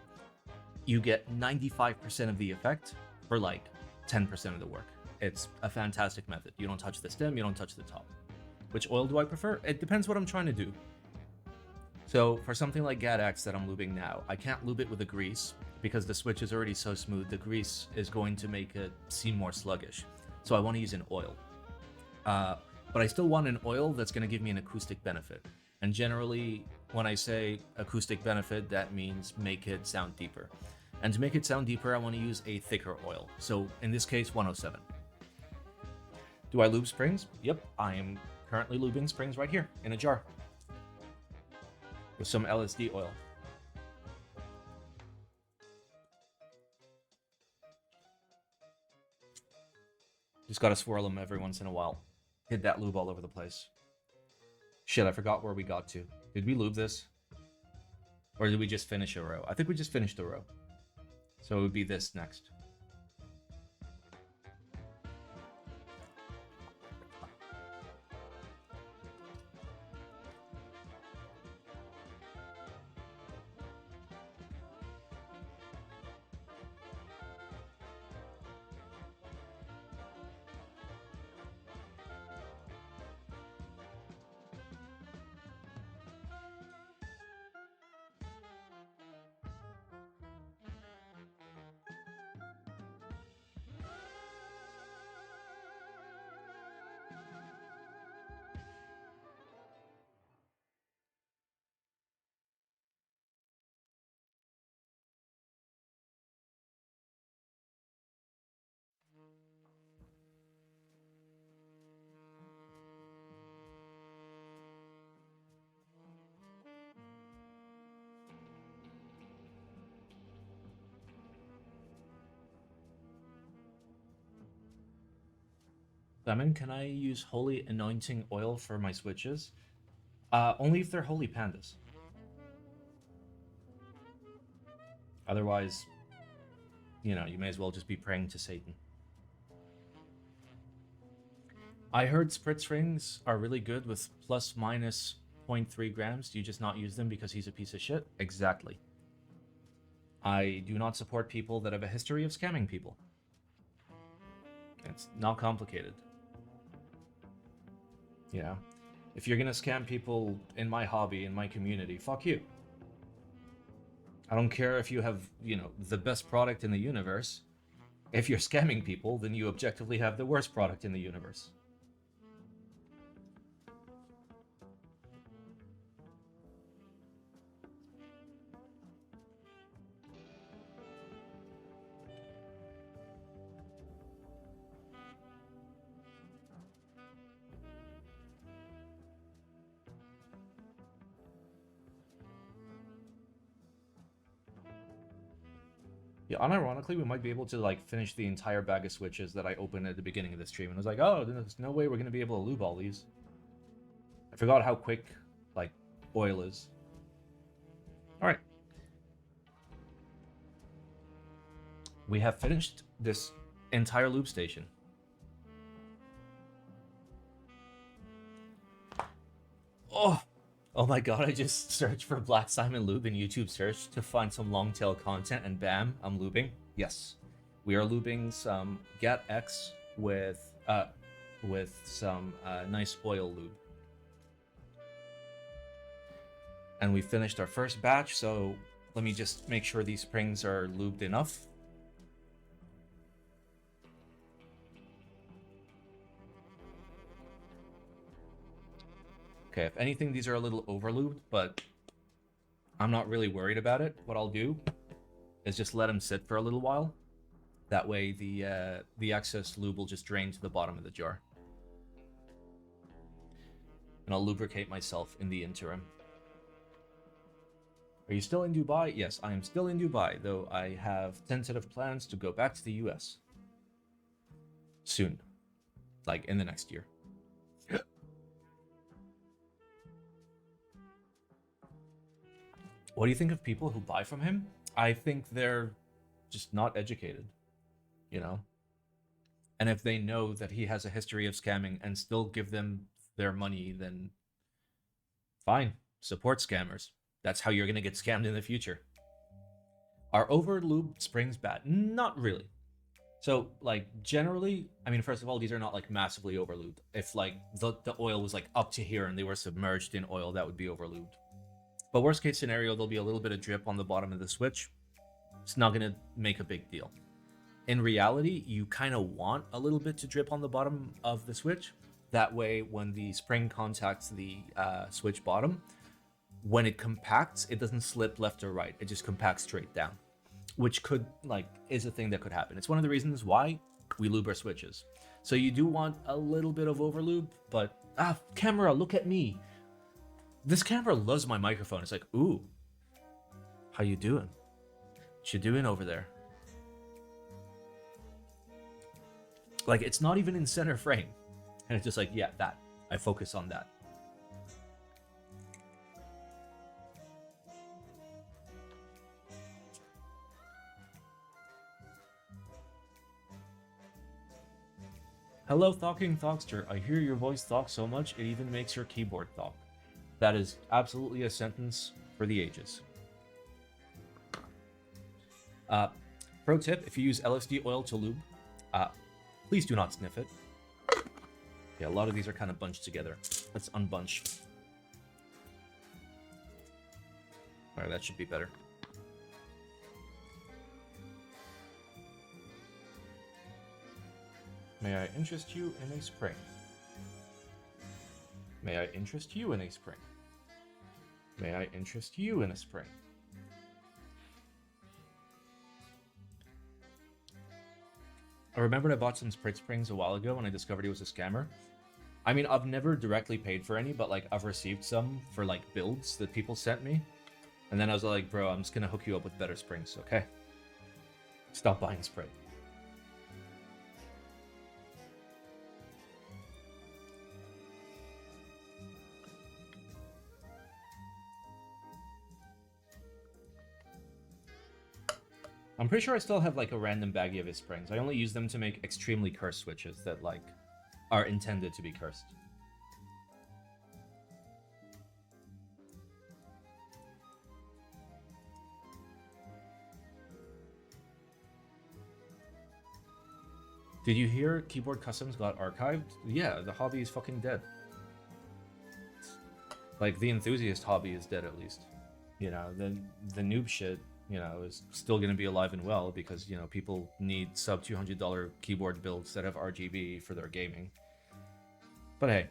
You get 95% of the effect for like 10% of the work. It's a fantastic method. You don't touch the stem, you don't touch the top. Which oil do I prefer? It depends what I'm trying to do. So for something like Gadex that I'm lubing now, I can't lube it with a grease because the switch is already so smooth. The grease is going to make it seem more sluggish. So I want to use an oil. But I still want an oil that's going to give me an acoustic benefit. And generally, when I say acoustic benefit, that means make it sound deeper. And to make it sound deeper, I want to use a thicker oil. So in this case, 107. Do I lube springs? Yep, I am currently lubing springs right here in a jar with some LSD oil. Just gotta swirl them every once in a while. Hit that lube all over the place. Shit, I forgot where we got to. Did we lube this? Or did we just finish a row? I think we just finished a row. So it would be this next. Lemon, can I use holy anointing oil for my switches? Only if they're holy pandas. Otherwise, you know, you may as well just be praying to Satan. I heard spritz rings are really good with plus minus 0.3 grams. Do you just not use them because he's a piece of shit? Exactly. I do not support people that have a history of scamming people. It's not complicated. You know, if you're gonna scam people in my hobby, in my community, fuck you. I don't care if you have, you know, the best product in the universe. If you're scamming people, then you objectively have the worst product in the universe. Yeah, unironically, we might be able to like finish the entire bag of switches that I opened at the beginning of the stream. And I was like, oh, there's no way we're gonna be able to lube all these. I forgot how quick, like, oil is. All right. We have finished this entire lube station. Oh my god, I just searched for Black Simon Lube in YouTube search to find some long tail content, and bam, I'm lubing. Yes. We are lubing some Get X with some nice oil lube. And we finished our first batch, so let me just make sure these springs are lubed enough. Okay, if anything, these are a little overlubed, but I'm not really worried about it. What I'll do is just let them sit for a little while. That way the excess lube will just drain to the bottom of the jar. And I'll lubricate myself in the interim. Are you still in Dubai? Yes, I am still in Dubai, though I have tentative plans to go back to the US. Soon. Like, in the next year. What do you think of people who buy from him? I think they're just not educated, you know? And if they know that he has a history of scamming and still give them their money, then fine, support scammers. That's how you're going to get scammed in the future. Are overlubed springs bad? Not really. So, like, generally, I mean, first of all, these are not, like, massively overlubed. If, like, the oil was, like, up to here and they were submerged in oil, that would be overlubed. But worst case scenario, there'll be a little bit of drip on the bottom of the switch. It's not going to make a big deal. In reality, you kind of want a little bit to drip on the bottom of the switch. That way, when the spring contacts the switch bottom, when it compacts, it doesn't slip left or right. It just compacts straight down, which could, like, is a thing that could happen. It's one of the reasons why we lube our switches. So you do want a little bit of overlube, but, camera, look at me. This camera loves my microphone. It's like, ooh, how you doing? What you doing over there? Like, it's not even in center frame. And it's just like, yeah, that. I focus on that. Hello, Thocking Thokster. I hear your voice talk so much, it even makes your keyboard talk. That is absolutely a sentence for the ages. Pro tip, if you use LSD oil to lube, please do not sniff it. Yeah, a lot of these are kind of bunched together. Let's unbunch. Alright, that should be better. May I interest you in a spring? May I interest you in a spring? May I interest you in a spring? I remembered I bought some Spritz Springs a while ago when I discovered he was a scammer. I mean, I've never directly paid for any, but, like, I've received some for, like, builds that people sent me. And then I was like, bro, I'm just gonna hook you up with better springs, okay? Stop buying Sprit. I'm pretty sure I still have, like, a random baggie of his springs. I only use them to make extremely cursed switches that, like, are intended to be cursed. Did you hear keyboard customs got archived? Yeah, the hobby is fucking dead. Like, the enthusiast hobby is dead, at least. You know, the noob shit, you know, is still going to be alive and well because, you know, people need sub $200 keyboard builds that have RGB for their gaming. But hey.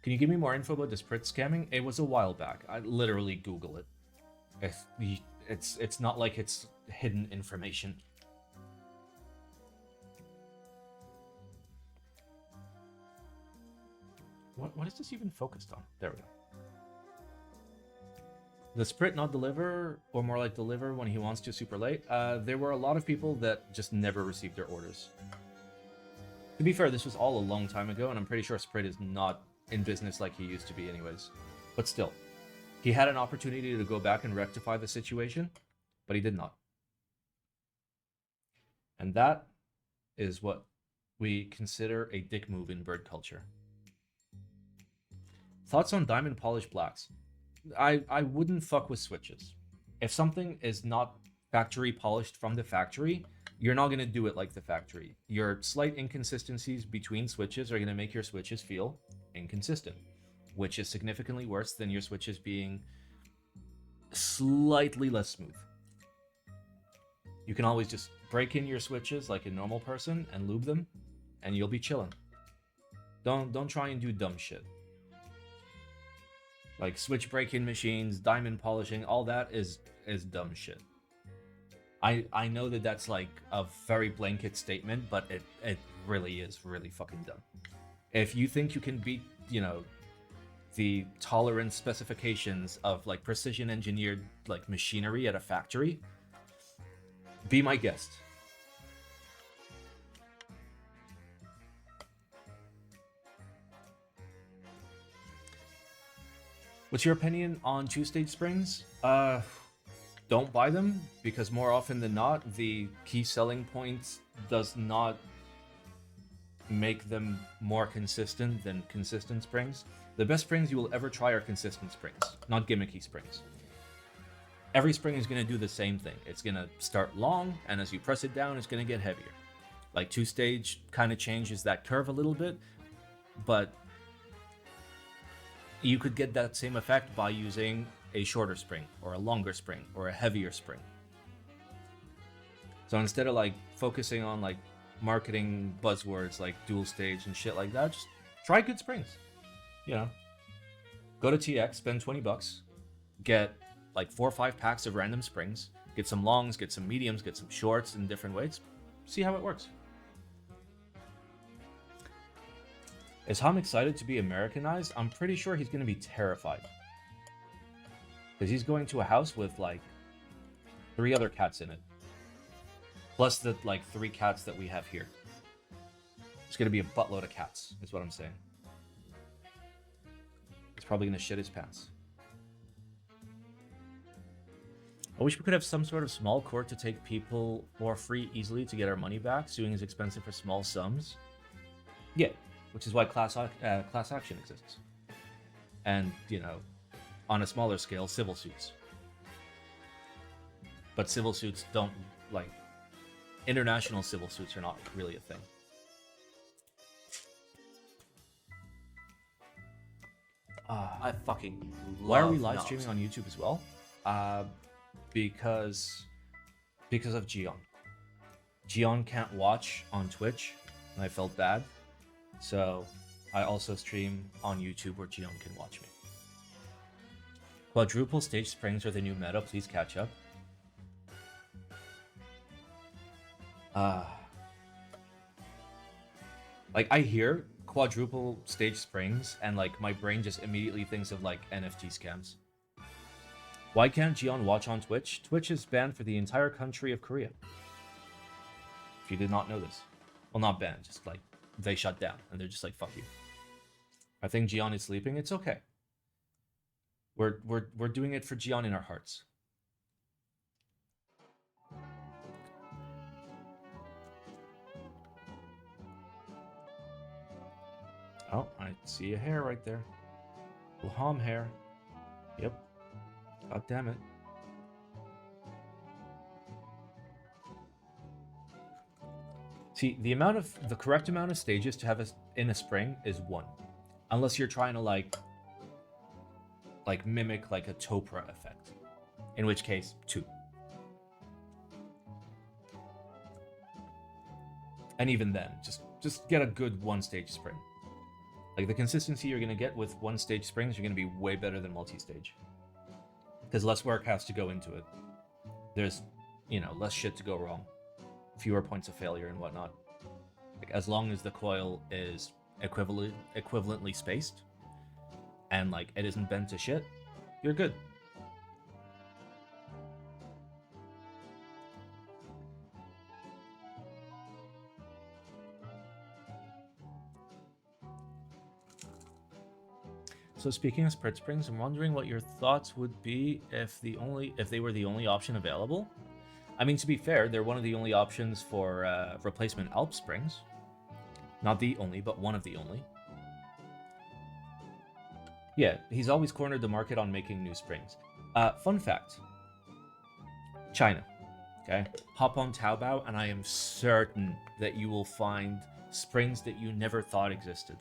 Can you give me more info about this Sprit scamming? It was a while back. I literally Google it. It's not like it's hidden information. What is this even focused on? There we go. The Sprit not deliver, or more like deliver when he wants to super late. There were a lot of people that just never received their orders. To be fair, this was all a long time ago, and I'm pretty sure Sprit is not in business like he used to be anyways. But still, he had an opportunity to go back and rectify the situation, but he did not. And that is what we consider a dick move in bird culture. Thoughts on diamond polished blacks? I wouldn't fuck with switches. If something is not factory polished from the factory, you're not going to do it like the factory. Your slight inconsistencies between switches are going to make your switches feel inconsistent, which is significantly worse than your switches being slightly less smooth. You can always just break in your switches like a normal person and lube them, and you'll be chilling. Don't try and do dumb shit. Like switch break-in machines, diamond polishing, all that is dumb shit. I know that that's like a very blanket statement, but it really is really fucking dumb. If you think you can beat, you know, the tolerance specifications of like precision engineered like machinery at a factory, be my guest. What's your opinion on two-stage springs? Don't buy them, because more often than not, the key selling point does not make them more consistent than consistent springs. The best springs you will ever try are consistent springs, not gimmicky springs. Every spring is going to do the same thing. It's going to start long, and as you press it down, it's going to get heavier. Like two-stage kind of changes that curve a little bit, but you could get that same effect by using a shorter spring, or a longer spring, or a heavier spring. So instead of like focusing on like marketing buzzwords like dual stage and shit like that, just try good springs. You know, go to TX, spend 20 bucks, get like 4 or 5 packs of random springs, get some longs, get some mediums, get some shorts in different weights, see how it works. Is Ham excited to be Americanized? I'm pretty sure he's going to be terrified. Because he's going to a house with like 3 other cats in it. Plus the like 3 cats that we have here. It's going to be a buttload of cats, is what I'm saying. He's probably going to shit his pants. I wish we could have some sort of small court to take people for free easily to get our money back. Suing is expensive for small sums. Yeah, which is why class action exists. And, you know, on a smaller scale, civil suits. But civil suits don't, like, international civil suits are not really a thing. I fucking love Why are we live knobs. streaming on YouTube as well? Because of Gion. Gion can't watch on Twitch, and I felt bad. So I also stream on YouTube where Gion can watch me. Quadruple stage springs are the new meta. Please catch up. Like I hear quadruple stage springs and like my brain just immediately thinks of like NFT scams. Why can't Gion watch on Twitch? Twitch is banned for the entire country of Korea. If you did not know this. Well, not banned, just like they shut down and they're just like, fuck you. I think Gion is sleeping. It's okay. We're doing it for Gion in our hearts. Oh, I see a hair right there. Laham hair. Yep. God damn it. See, the correct amount of stages to have in a spring is 1. Unless you're trying to like mimic like a Topra effect. In which case, 2. And even then, just get a good 1-stage spring. Like the consistency you're gonna get with 1-stage springs, you're gonna be way better than multi-stage. Because less work has to go into it. There's, less shit to go wrong. Fewer points of failure and whatnot. Like as long as the coil is equivalently spaced, and like it isn't bent to shit, you're good. So speaking of Sprit Springs, I'm wondering what your thoughts would be if they were the only option available. I mean, to be fair, they're one of the only options for replacement Alp Springs. Not the only, but one of the only. Yeah, he's always cornered the market on making new springs. Fun fact. China. Okay? Hop on Taobao, and I am certain that you will find springs that you never thought existed.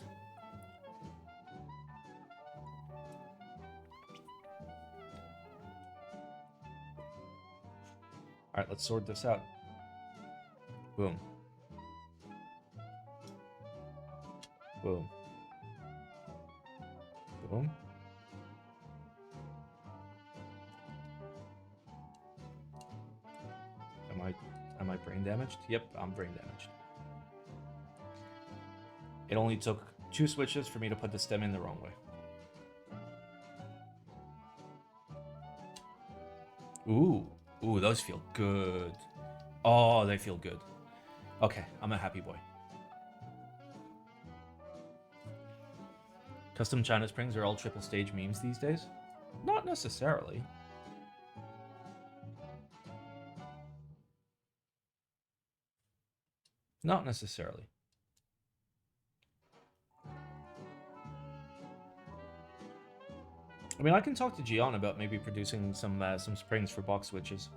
Alright, let's sort this out. Boom. Boom. Boom. Am I brain damaged? Yep, I'm brain damaged. It only took 2 switches for me to put the stem in the wrong way. Ooh. Ooh, those feel good. Oh, they feel good. Okay, I'm a happy boy. Custom China Springs are all triple stage memes these days? Not necessarily. Not necessarily. I mean, I can talk to Gian about maybe producing some springs for box switches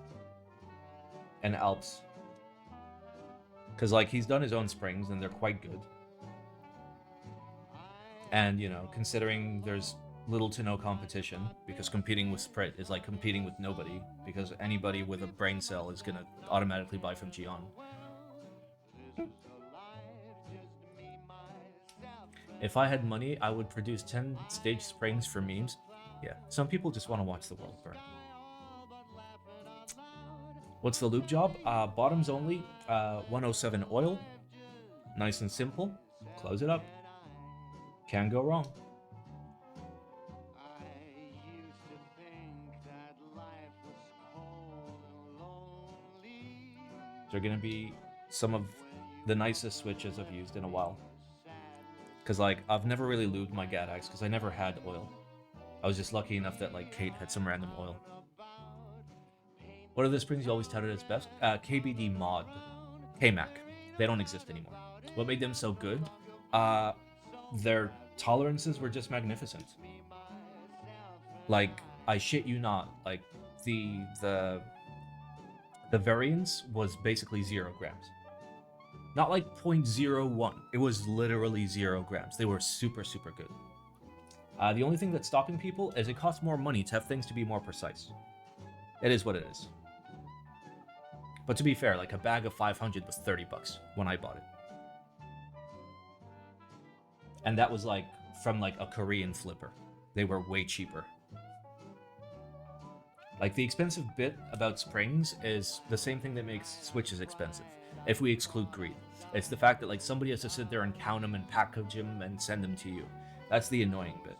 and Alps, because like he's done his own springs and they're quite good. And considering there's little to no competition, because competing with Sprit is like competing with nobody, because anybody with a brain cell is gonna automatically buy from Gian. If I had money, I would produce 10 stage springs for memes. Yeah, some people just want to watch the world burn. What's the lube job? Bottoms only, 107 oil. Nice and simple. Close it up. Can't go wrong. They're gonna be some of the nicest switches I've used in a while. Because like, I've never really lubed my Gadax because I never had oil. I was just lucky enough that like Kate had some random oil. What are the springs you always touted as best? KBD Mod. K-Mac. They don't exist anymore. What made them so good? Their tolerances were just magnificent. Like, I shit you not, like the variance was basically 0 grams. Not like 0.01. It was literally 0 grams. They were super, super good. The only thing that's stopping people is it costs more money to have things to be more precise. It is what it is. But to be fair, like a bag of 500 was 30 bucks when I bought it. And that was like from like a Korean flipper. They were way cheaper. Like the expensive bit about springs is the same thing that makes switches expensive. If we exclude greed. It's the fact that like somebody has to sit there and count them and package them and send them to you. That's the annoying bit.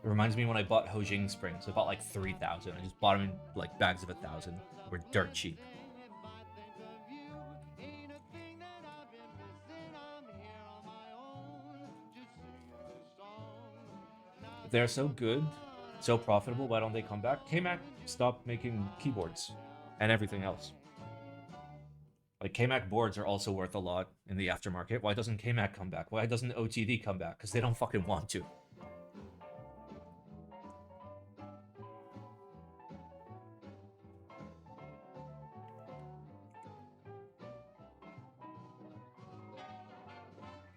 It reminds me when I bought Hojing springs. I bought like 3,000. I just bought them in like bags of 1,000. They were dirt cheap. They're so good, so profitable, why don't they come back? K-Mac stopped making keyboards and everything else. Like KMAC boards are also worth a lot in the aftermarket. Why doesn't KMAC come back? Why doesn't OTD come back? Because they don't fucking want to.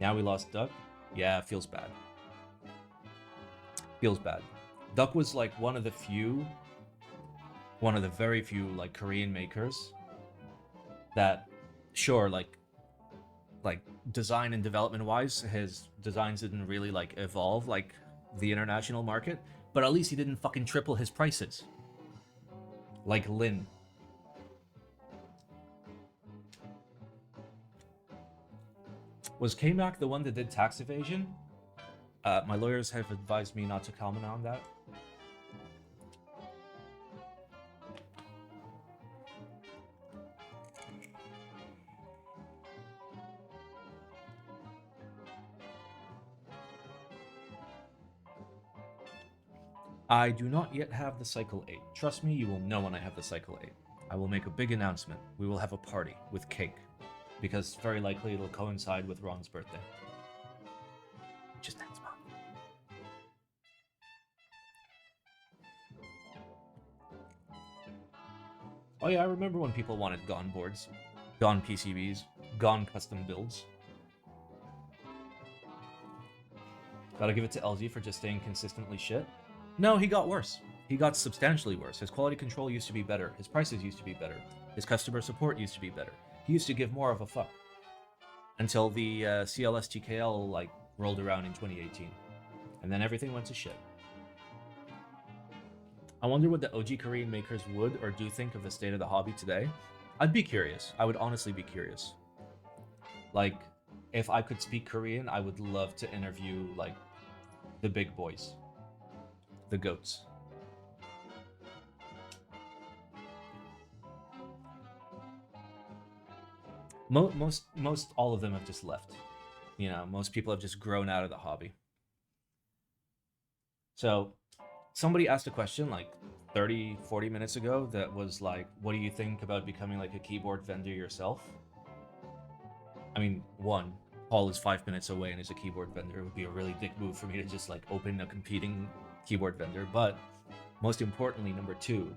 Now we lost Duck. Yeah, it feels bad. Feels bad. Duck was like one of the very few like Korean makers that, sure, like design and development wise, his designs didn't really like evolve like the international market, but at least he didn't fucking triple his prices. Like Lin. Was KMAC the one that did tax evasion? My lawyers have advised me not to comment on that. I do not yet have the Cycle 8. Trust me, you will know when I have the Cycle 8. I will make a big announcement. We will have a party with cake, because very likely it'll coincide with Ron's birthday. Just next month. Oh yeah, I remember when people wanted GON boards, GON PCBs, GON custom builds. Gotta give it to LG for just staying consistently shit. No, he got worse. He got substantially worse. His quality control used to be better. His prices used to be better. His customer support used to be better. He used to give more of a fuck. Until the CLS-TKL like rolled around in 2018. And then everything went to shit. I wonder what the OG Korean makers would or do think of the state of the hobby today. I'd be curious. I would honestly be curious. Like, if I could speak Korean, I would love to interview, like, the big boys. The goats. Most all of them have just left. You know, most people have just grown out of the hobby. So, somebody asked a question like 30, 40 minutes ago that was like, what do you think about becoming like a keyboard vendor yourself? I mean, one, Paul is 5 minutes away and is a keyboard vendor. It would be a really dick move for me to just like open a competing keyboard vendor. But most importantly, number two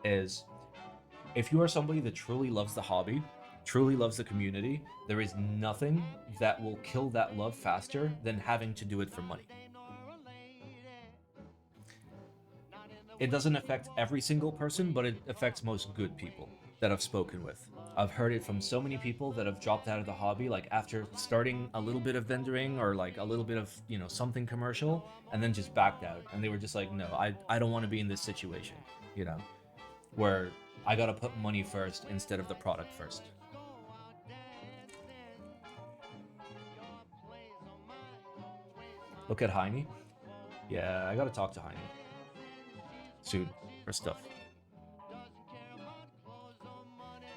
is, if you are somebody that truly loves the hobby, truly loves the community, there is nothing that will kill that love faster than having to do it for money. It doesn't affect every single person, but it affects most good people that I've spoken with. I've heard it from so many people that have dropped out of the hobby, like after starting a little bit of vendoring or like a little bit of, you know, something commercial, and then just backed out. And they were just like, no, I don't want to be in this situation, you know, where I gotta put money first instead of the product first. Look at Heine. Yeah, I gotta talk to Heine soon for stuff.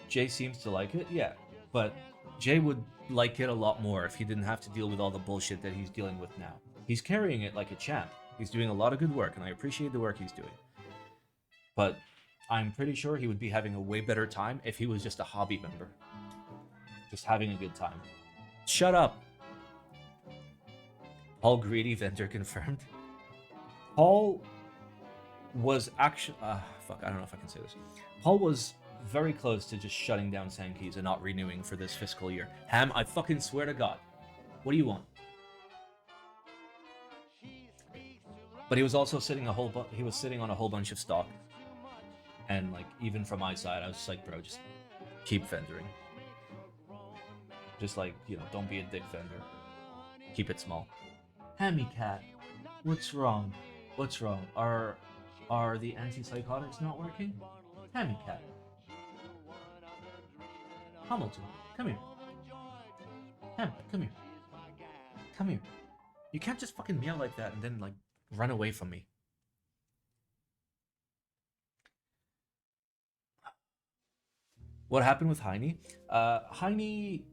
Jay seems to like it, yeah, but Jay would like it a lot more if he didn't have to deal with all the bullshit that he's dealing with now. He's carrying it like a champ. He's doing a lot of good work, and I appreciate the work he's doing. But I'm pretty sure he would be having a way better time if he was just a hobby member. Just having a good time. Shut up! Paul Greedy, vendor confirmed. Paul was actually... fuck, I don't know if I can say this. Paul was very close to just shutting down Sankey's and not renewing for this fiscal year. Ham, I fucking swear to God. What do you want? But he was also sitting on a whole bunch of stock. And like, even from my side, I was just like, bro, just keep vendoring. Just like, you know, don't be a dick vendor. Keep it small. Hammy cat, what's wrong? What's wrong? Are the antipsychotics not working? Hammy cat. Hamilton, come here. Ham, come here. Come here. You can't just fucking meow like that and then like run away from me. What happened with Heine? Heine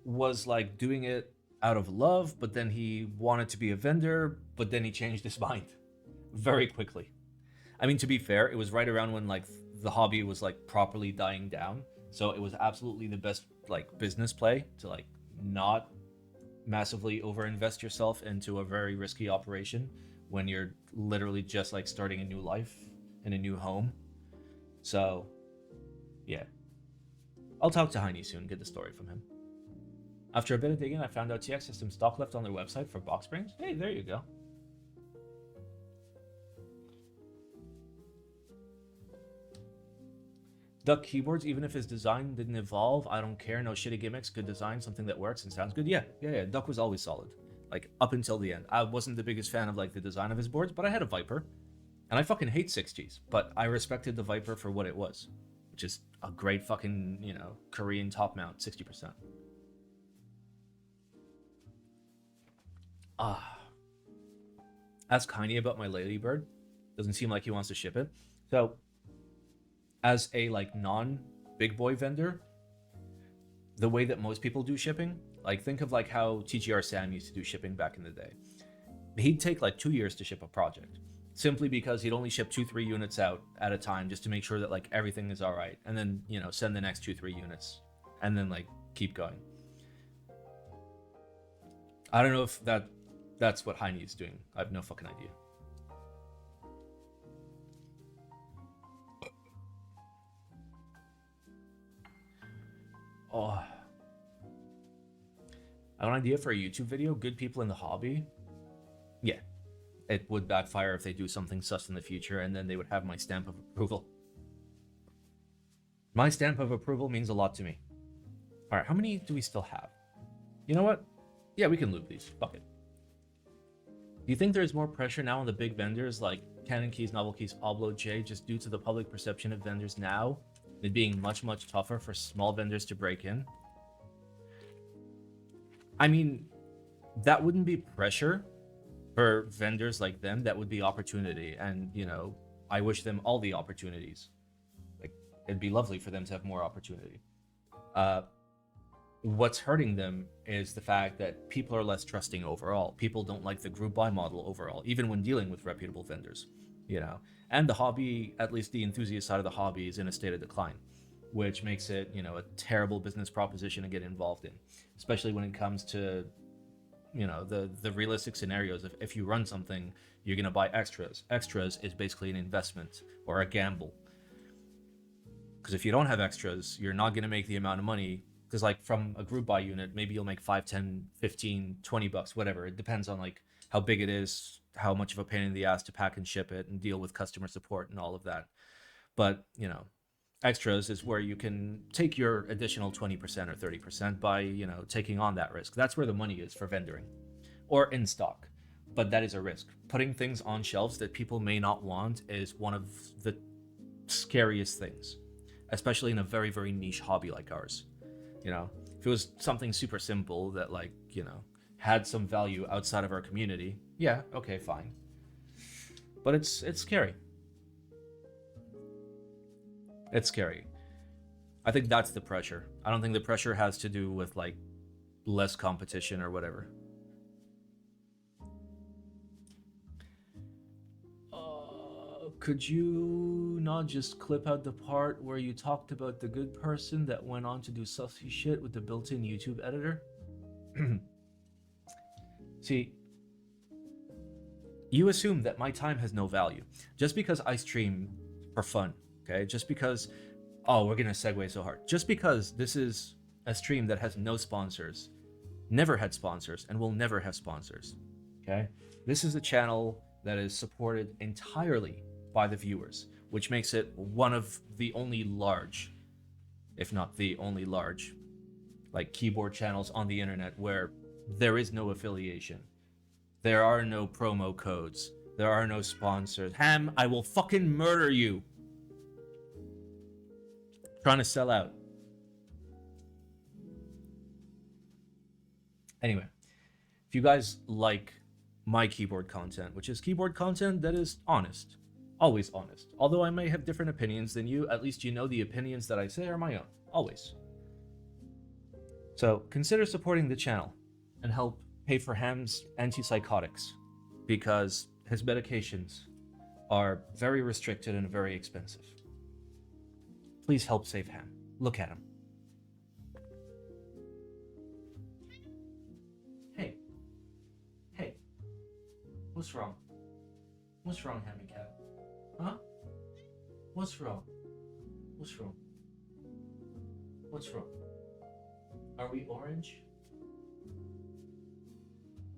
was like doing it out of love, but then he wanted to be a vendor, but then he changed his mind very quickly. I mean, to be fair, it was right around when like the hobby was like properly dying down, So it was absolutely the best like business play to like not massively overinvest yourself into a very risky operation when you're literally just like starting a new life in a new home. So yeah, I'll talk to Heine soon, get the story from him. After a bit of digging, I found out TX has some stock left on their website for box springs. Hey, there you go. Duck keyboards, even if his design didn't evolve, I don't care. No shitty gimmicks, good design, something that works and sounds good. Yeah. Duck was always solid. Like, up until the end. I wasn't the biggest fan of, like, the design of his boards, but I had a Viper. And I fucking hate 6Gs, but I respected the Viper for what it was. Which is a great fucking, you know, Korean top mount, 60%. Ask Heine about my Ladybird. Doesn't seem like he wants to ship it. So, as a like non-big boy vendor, the way that most people do shipping, like think of like how TGR Sam used to do shipping back in the day. He'd take like 2 years to ship a project, simply because he'd only ship 2-3 units out at a time just to make sure that like everything is all right, and then, you know, send the next 2-3 units, and then like keep going. I don't know if that's what Heine is doing. I have no fucking idea. Oh, I have an idea for a YouTube video. Good people in the hobby. Yeah, it would backfire if they do something sus in the future, and then they would have my stamp of approval. My stamp of approval means a lot to me. All right, how many do we still have? You know what? Yeah, we can loop these. Fuck it. Do you think there's more pressure now on the big vendors like Canon Keys, Novel Keys, Oblo J, just due to the public perception of vendors now? It being much, much tougher for small vendors to break in? I mean, that wouldn't be pressure for vendors like them. That would be opportunity. And, you know, I wish them all the opportunities. Like, it'd be lovely for them to have more opportunity. What's hurting them is the fact that people are less trusting overall. People don't like the group buy model overall, even when dealing with reputable vendors, you know. And the hobby, at least the enthusiast side of the hobby, is in a state of decline, which makes it, you know, a terrible business proposition to get involved in, especially when it comes to, you know, the realistic scenarios of if you run something, you're going to buy extras. Extras is basically an investment or a gamble. Because if you don't have extras, you're not going to make the amount of money. Because like from a group buy unit, maybe you'll make 5, 10, 15, 20 bucks, whatever. It depends on like how big it is, how much of a pain in the ass to pack and ship it and deal with customer support and all of that. But, you know, extras is where you can take your additional 20% or 30% by, you know, taking on that risk. That's where the money is for vendoring or in stock. But that is a risk. Putting things on shelves that people may not want is one of the scariest things, especially in a very, very niche hobby like ours. You know, if it was something super simple that like, you know, had some value outside of our community, yeah, okay, fine. But it's scary. It's scary. I think that's the pressure. I don't think the pressure has to do with like less competition or whatever. Could you not just clip out the part where you talked about the good person that went on to do sussy shit with the built-in YouTube editor? See, you assume that my time has no value. Just because I stream for fun, okay? Just because, oh, we're gonna segue so hard. Just because this is a stream that has no sponsors, never had sponsors, and will never have sponsors, okay? This is a channel that is supported entirely by the viewers, which makes it one of the only large, if not the only large, like keyboard channels on the internet where there is no affiliation. There are no promo codes. There are no sponsors. Ham, I will fucking murder you. Trying to sell out. Anyway, if you guys like my keyboard content, which is keyboard content that is honest, always honest. Although I may have different opinions than you, at least you know the opinions that I say are my own. Always. So consider supporting the channel and help pay for Ham's antipsychotics, because his medications are very restricted and very expensive. Please help save Ham. Look at him. Hey. Hey. What's wrong? What's wrong, Hammy Cat? Huh? What's wrong? What's wrong? What's wrong? Are we orange?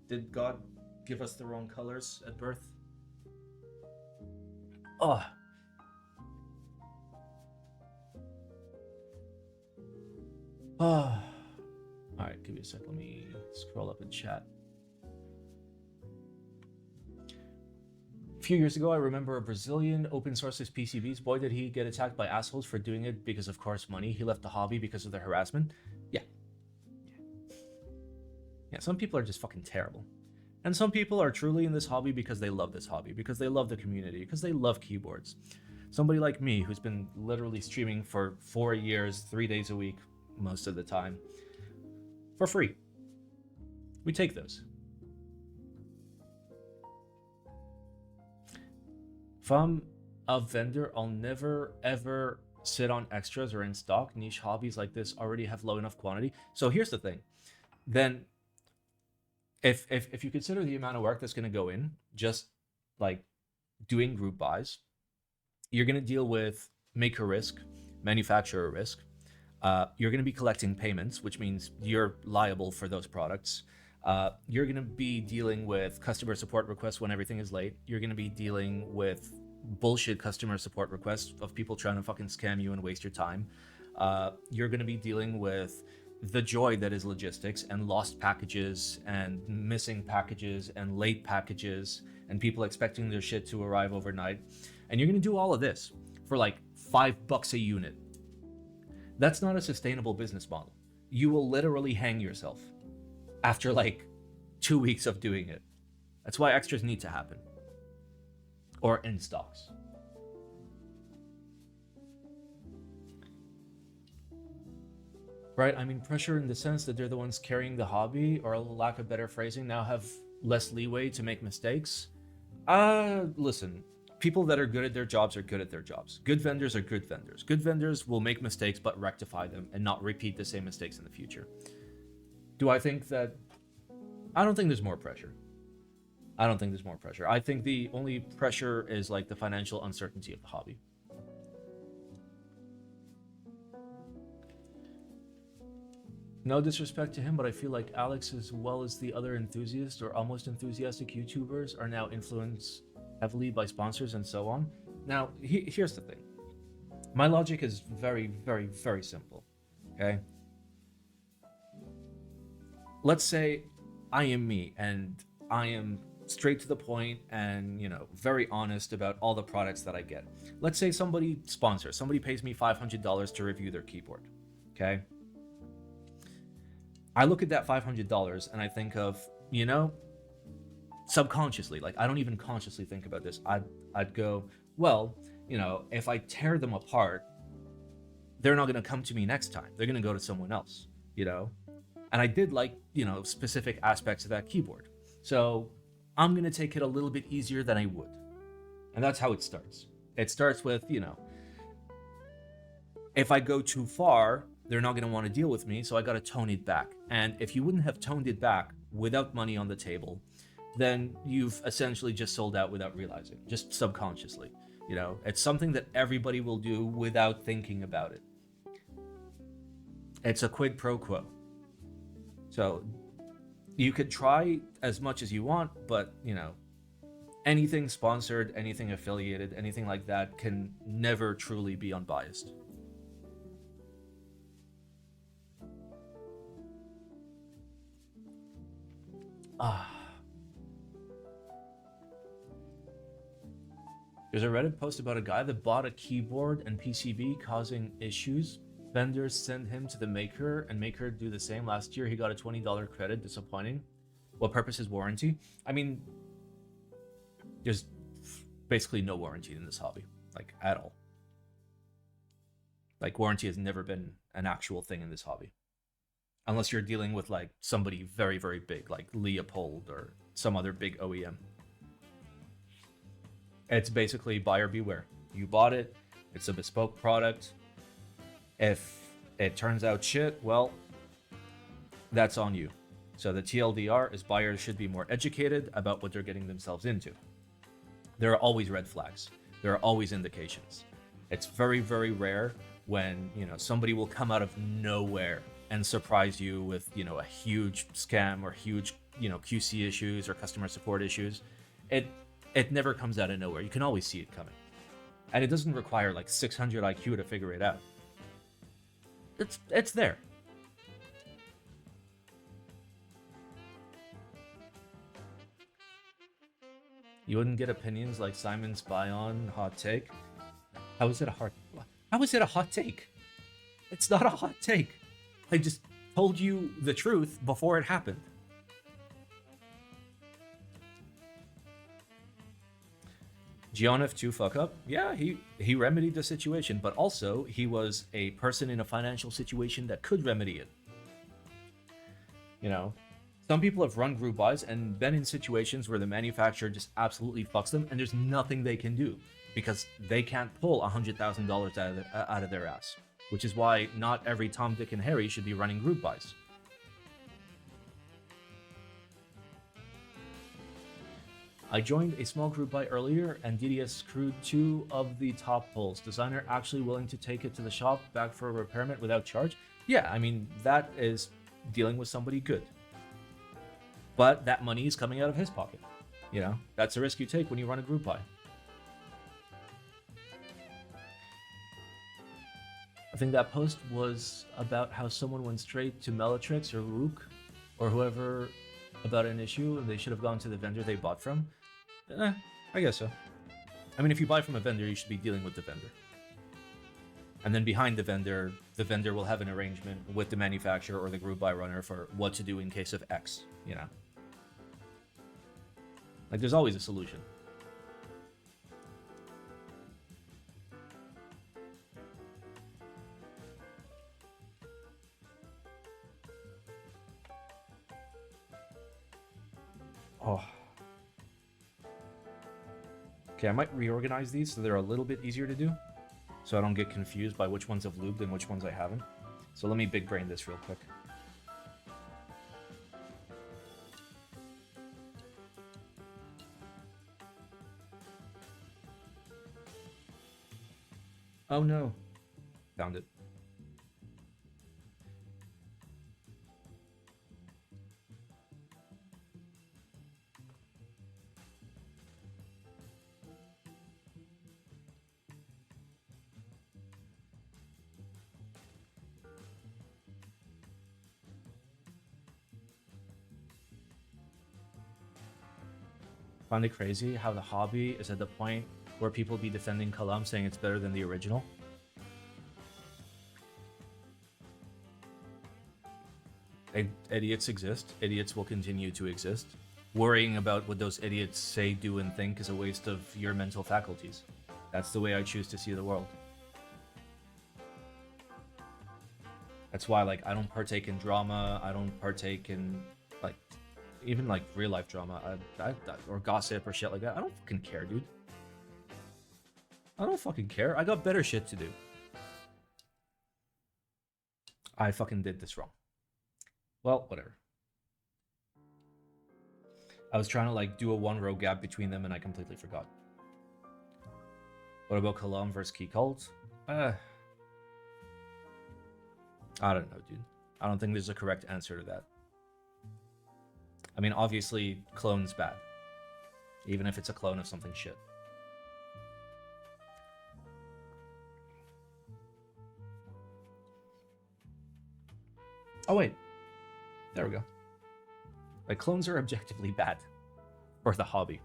Did God give us the wrong colors at birth? Oh. Oh. Alright, give me a sec. Let me scroll up in chat. A few years ago, I remember a Brazilian open source his PCBs. Boy, did he get attacked by assholes for doing it because, of course, money. He left the hobby because of the harassment. Yeah. Yeah, some people are just fucking terrible. And some people are truly in this hobby because they love this hobby, because they love the community, because they love keyboards. Somebody like me, who's been literally streaming for 4 years, 3 days a week, most of the time, for free. We take those. If I'm a vendor, I'll never ever sit on extras or in stock. Niche hobbies like this already have low enough quantity. So here's the thing. Then if you consider the amount of work that's going to go in just like doing group buys, you're going to deal with maker risk, manufacturer risk. You're going to be collecting payments, which means you're liable for those products. You're going to be dealing with customer support requests when everything is late. You're going to be dealing with bullshit customer support requests of people trying to fucking scam you and waste your time. You're going to be dealing with the joy that is logistics and lost packages and missing packages and late packages and people expecting their shit to arrive overnight. And you're going to do all of this for like $5 a unit. That's not a sustainable business model. You will literally hang yourself after like 2 weeks of doing it. That's why extras need to happen. Or in stocks. Right? I mean, pressure in the sense that they're the ones carrying the hobby, or lack of better phrasing, now have less leeway to make mistakes. Listen, people that are good at their jobs are good at their jobs. Good vendors are good vendors. Good vendors will make mistakes but rectify them and not repeat the same mistakes in the future. Do I think that... I don't think there's more pressure. I don't think there's more pressure. I think the only pressure is like the financial uncertainty of the hobby. No disrespect to him, but I feel like Alex, as well as the other enthusiast or almost enthusiastic YouTubers, are now influenced heavily by sponsors and so on. Now, here's the thing. My logic is very, very, very simple. Okay? Let's say I am me and I am straight to the point and, you know, very honest about all the products that I get. Let's say somebody sponsors, somebody pays me $500 to review their keyboard. Okay? I look at that $500 and I think of, you know, subconsciously, like I don't even consciously think about this. I'd go, well, you know, if I tear them apart, they're not going to come to me next time. They're going to go to someone else, you know? And I did like, you know, specific aspects of that keyboard. So I'm going to take it a little bit easier than I would. And that's how it starts. It starts with, you know, if I go too far, they're not going to want to deal with me, so I got to tone it back. And if you wouldn't have toned it back without money on the table, then you've essentially just sold out without realizing, just subconsciously. You know, it's something that everybody will do without thinking about it. It's a quid pro quo. So you could try as much as you want, but, you know, anything sponsored, anything affiliated, anything like that can never truly be unbiased. There's a Reddit post about a guy that bought a keyboard and PCB causing issues. Vendors send him to the maker and maker do the same. Last year he got a $20 credit. Disappointing. What purpose is warranty? I mean, there's basically no warranty in this hobby, like at all. Like warranty has never been an actual thing in this hobby. Unless you're dealing with like somebody very, very big, like Leopold or some other big OEM. It's basically buyer beware. You bought it. It's a bespoke product. If it turns out shit, well, that's on you. So the TLDR is buyers should be more educated about what they're getting themselves into. There are always red flags. There are always indications. It's very, very rare when, somebody will come out of nowhere and surprise you with, a huge scam or huge, QC issues or customer support issues. It never comes out of nowhere. You can always see it coming. And it doesn't require like 600 IQ to figure it out. It's there. You wouldn't get opinions like Simon's buy on hot take? How is it a hot take? It's not a hot take. I just told you the truth before it happened. Gionif 2 fuck up? Yeah, he remedied the situation, but also he was a person in a financial situation that could remedy it. Some people have run group buys and been in situations where the manufacturer just absolutely fucks them and there's nothing they can do because they can't pull $100,000 out of their ass, which is why not every Tom, Dick, and Harry should be running group buys. I joined a small group buy earlier and DDS screwed 2 of the top pulls. Designer actually willing to take it to the shop back for a repairment without charge? Yeah, I mean, that is dealing with somebody good. But that money is coming out of his pocket. That's a risk you take when you run a group buy. I think that post was about how someone went straight to Melatrix or Rook or whoever about an issue and they should have gone to the vendor they bought from. I guess so. I mean, if you buy from a vendor, you should be dealing with the vendor. And then behind the vendor will have an arrangement with the manufacturer or the group buy runner for what to do in case of X, Like, there's always a solution. Oh. Okay, I might reorganize these so they're a little bit easier to do, so I don't get confused by which ones I've lubed and which ones I haven't. So let me big brain this real quick. Oh no. Found it. Find it crazy how the hobby is at the point where people be defending Kalam saying it's better than the original. Idiots exist. Idiots will continue to exist. Worrying about what those idiots say, do, and think is a waste of your mental faculties. That's the way I choose to see the world. That's why, like, I don't partake in drama. I don't partake in, like, even, like, real-life drama. Or gossip or shit like that. I don't fucking care, dude. I don't fucking care. I got better shit to do. I fucking did this wrong. Well, whatever. I was trying to, like, do a one-row gap between them and I completely forgot. What about Kalam versus Key Cult? I don't know, dude. I don't think there's a correct answer to that. I mean, obviously, clone's bad. Even if it's a clone of something shit. Oh, wait. There we go. Like, clones are objectively bad for the hobby.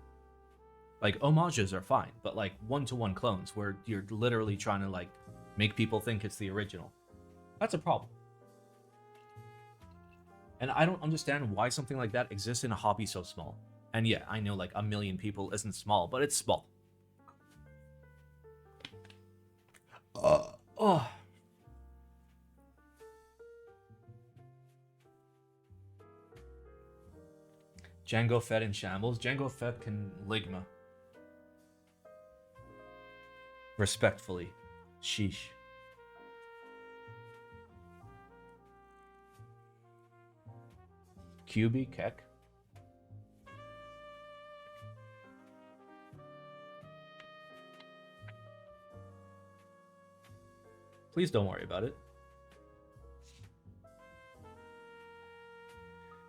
Like, homages are fine, but, like, one-to-one clones where you're literally trying to, like, make people think it's the original. That's a problem. And I don't understand why something like that exists in a hobby so small. And yeah, I know, like, 1 million people isn't small, but it's small. Oh. Django Fett in shambles. Django Fett can ligma. Respectfully. Sheesh. QB Keck. Please don't worry about it.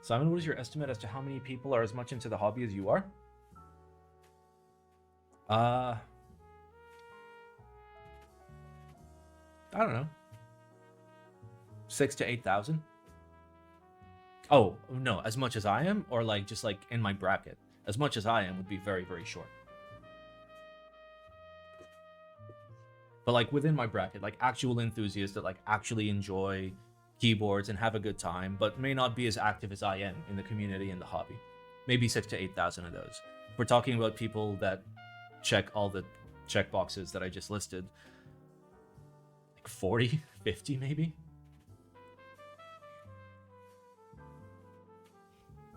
Simon, what is your estimate as to how many people are as much into the hobby as you are? I don't know. 6,000 to 8,000. Oh, no, as much as I am, or like just like in my bracket. As much as I am would be very, very short. But like within my bracket, like actual enthusiasts that like actually enjoy keyboards and have a good time, but may not be as active as I am in the community and the hobby. Maybe 6,000 to 8,000 of those. We're talking about people that check all the check boxes that I just listed. Like 40, 50 maybe?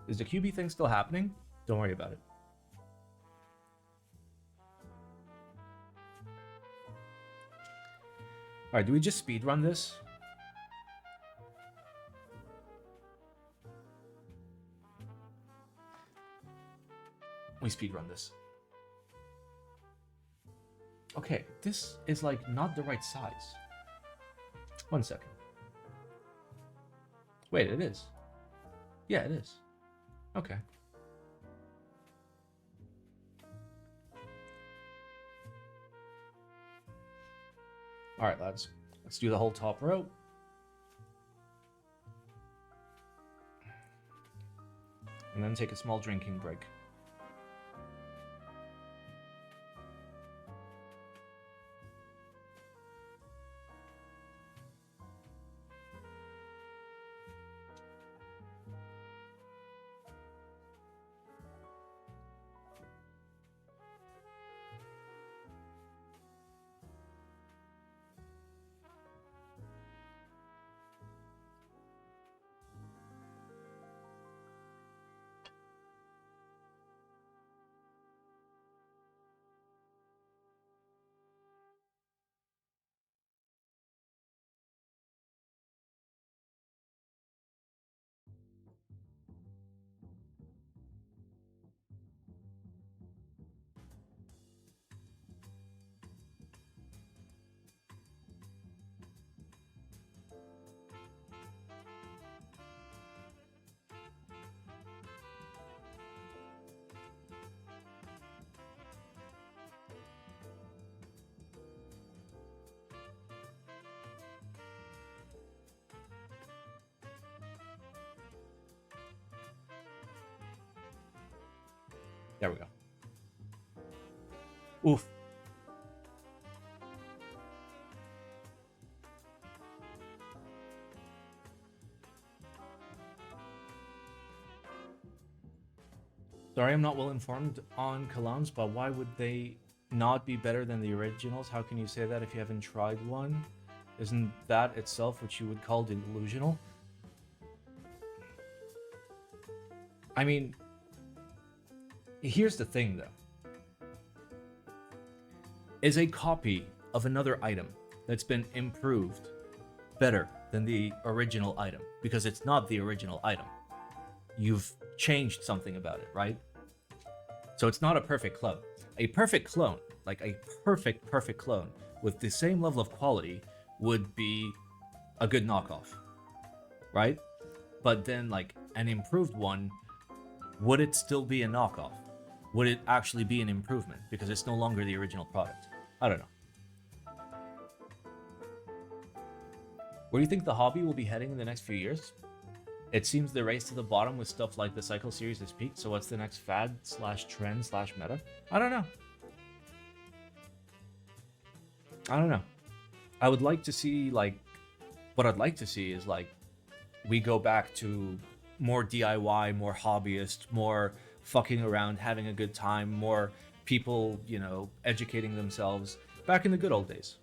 Is the QB thing still happening? Don't worry about it. Alright, do we just speedrun this? We speedrun this. Okay, this is like not the right size. 1 second. Wait, it is. Yeah, it is. Okay. All right, lads. Let's do the whole top row. And then take a small drinking break. There we go. Oof. Sorry, I'm not well informed on colognes, but why would they not be better than the originals? How can you say that if you haven't tried one? Isn't that itself what you would call delusional? I mean, here's the thing though. Is a copy of another item that's been improved better than the original item? Because it's not the original item. You've changed something about it, right? So it's not a perfect clone. A perfect clone, like a perfect clone with the same level of quality would be a good knockoff, right? But then like an improved one, would it still be a knockoff? Would it actually be an improvement because it's no longer the original product? I don't know. Where do you think the hobby will be heading in the next few years? It seems the race to the bottom with stuff like the Cycle series has peaked, so what's the next fad / trend / meta? I don't know. I don't know. I would like to see, like, what I'd like to see is, like, we go back to more DIY, more hobbyist, more fucking around, having a good time, more people, you know, educating themselves, back in the good old days.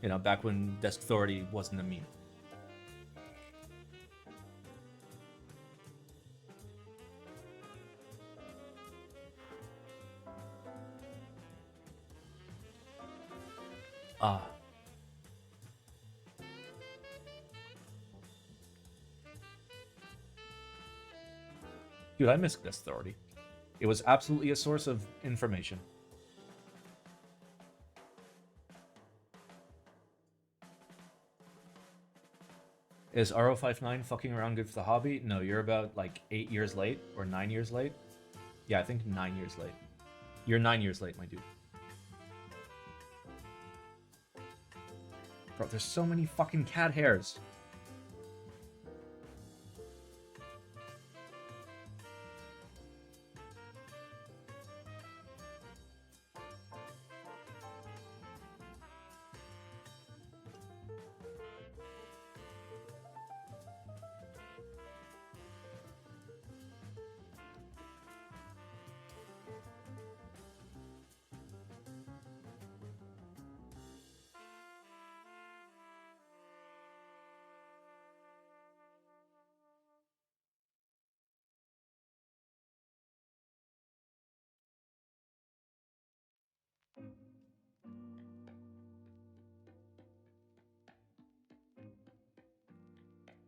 You know, back when Desk Authority wasn't a meme. Dude, I missed this authority. It was absolutely a source of information. Is RO59 fucking around good for the hobby? No, you're about like 8 years late or 9 years late. Yeah, I think 9 years late. You're 9 years late, my dude. Bro, there's so many fucking cat hairs.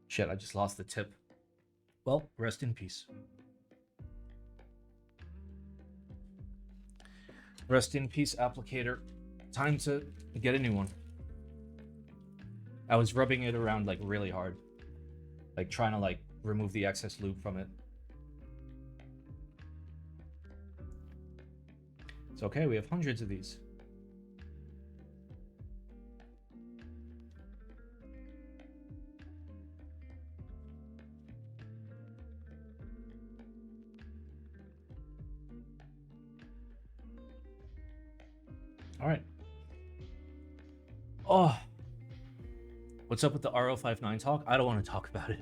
Shit, I just lost the tip. Well, rest in peace. Rest in peace, applicator. Time to get a new one. I was rubbing it around like really hard. Like trying to like remove the excess lube from it. It's okay, we have hundreds of these. All right. Oh. What's up with the RO59 talk? I don't want to talk about it.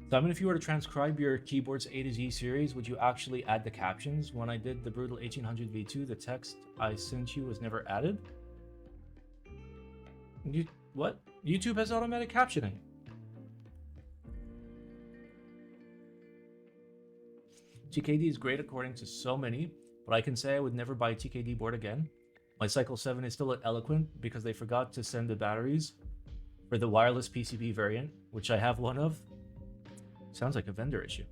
Simon, if you were to transcribe your keyboard's A to Z series, would you actually add the captions? When I did the Brutal 1800 V2, the text I sent you was never added? What? YouTube has automatic captioning. TKD is great according to so many, but I can say I would never buy a TKD board again. My Cycle 7 is still eloquent because they forgot to send the batteries for the wireless PCB variant, which I have one of. Sounds like a vendor issue.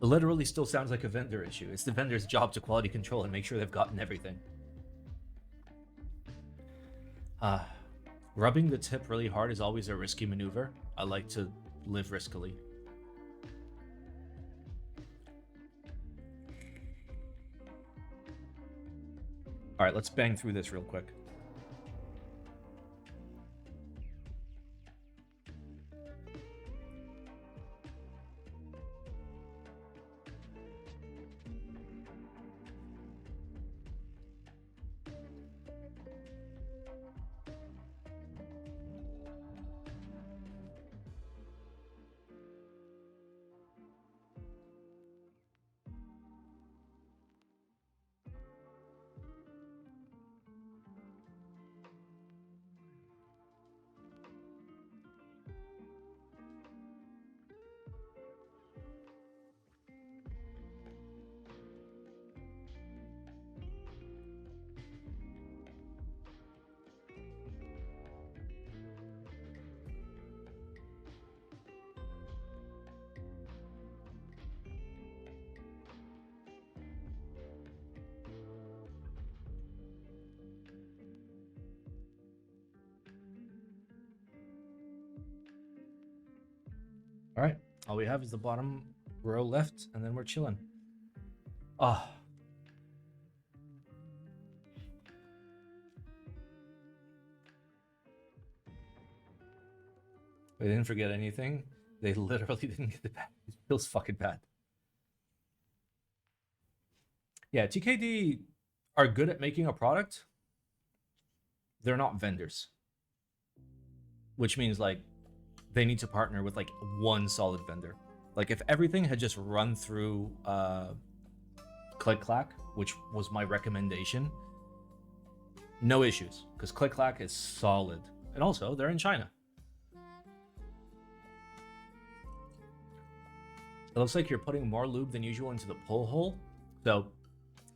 It literally still sounds like a vendor issue. It's the vendor's job to quality control and make sure they've gotten everything. Rubbing the tip really hard is always a risky maneuver. I like to live riskily. All right, let's bang through this real quick. All right, all we have is the bottom row left, and then we're chilling. Ah. They didn't forget anything. They literally didn't get the bad. It feels fucking bad. Yeah, TKD are good at making a product. They're not vendors. Which means like they need to partner with like one solid vendor. Like if everything had just run through Click Clack, which was my recommendation, no issues, because Click Clack is solid. And also, they're in China. It looks like you're putting more lube than usual into the pull hole. So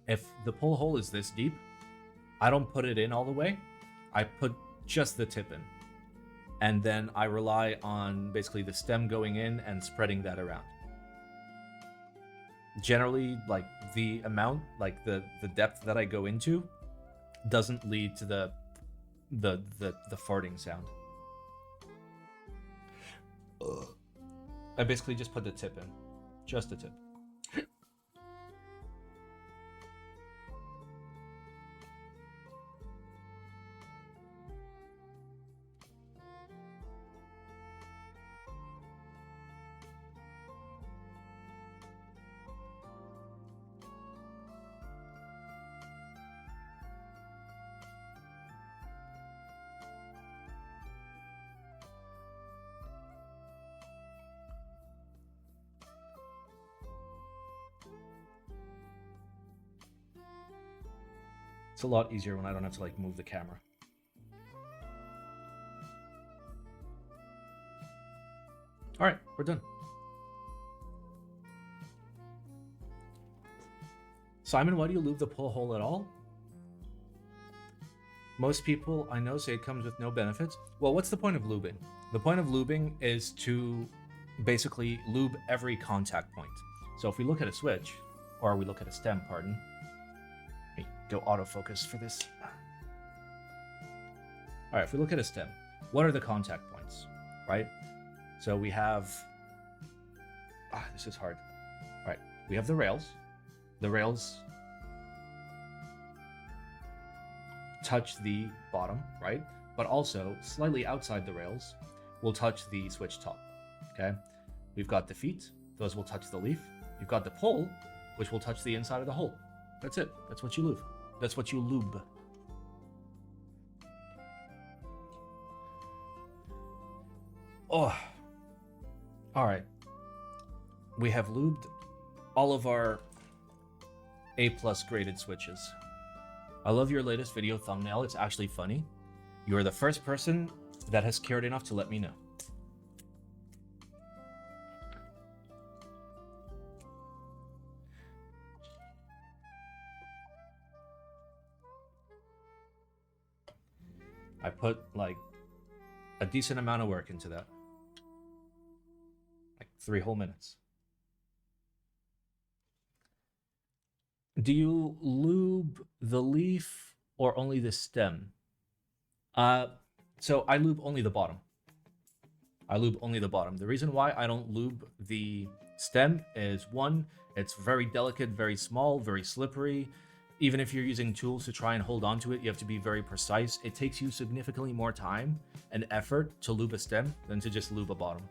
if the pull hole is this deep, I don't put it in all the way. I put just the tip in. And then I rely on basically the stem going in and spreading that around. Generally, like the amount, like the depth that I go into doesn't lead to the farting sound. I basically just put the tip in. Just the tip. It's a lot easier when I don't have to like move the camera. All right, we're done. Simon, why do you lube the pull hole at all? Most people I know say it comes with no benefits. Well, what's the point of lubing? The point of lubing is to basically lube every contact point. So if we look at a switch, or we look at a stem, pardon. Let me go autofocus for this. All right, if we look at a stem, what are the contact points, right? So we have, this is hard. All right, we have the rails. The rails touch the bottom, right? But also slightly outside the rails will touch the switch top, okay? We've got the feet, those will touch the leaf. You've got the pole, which will touch the inside of the hole. That's it, that's what you lube. That's what you lube. Oh, all right. We have lubed all of our A+ graded switches. I love your latest video thumbnail. It's actually funny. You are the first person that has cared enough to let me know. I put like a decent amount of work into that. Like 3 whole minutes. Do you lube the leaf or only the stem? So I lube only the bottom. I lube only the bottom. The reason why I don't lube the stem is, one, it's very delicate, very small, very slippery. Even if you're using tools to try and hold on to it, you have to be very precise. It takes you significantly more time and effort to lube a stem than to just lube a bottom.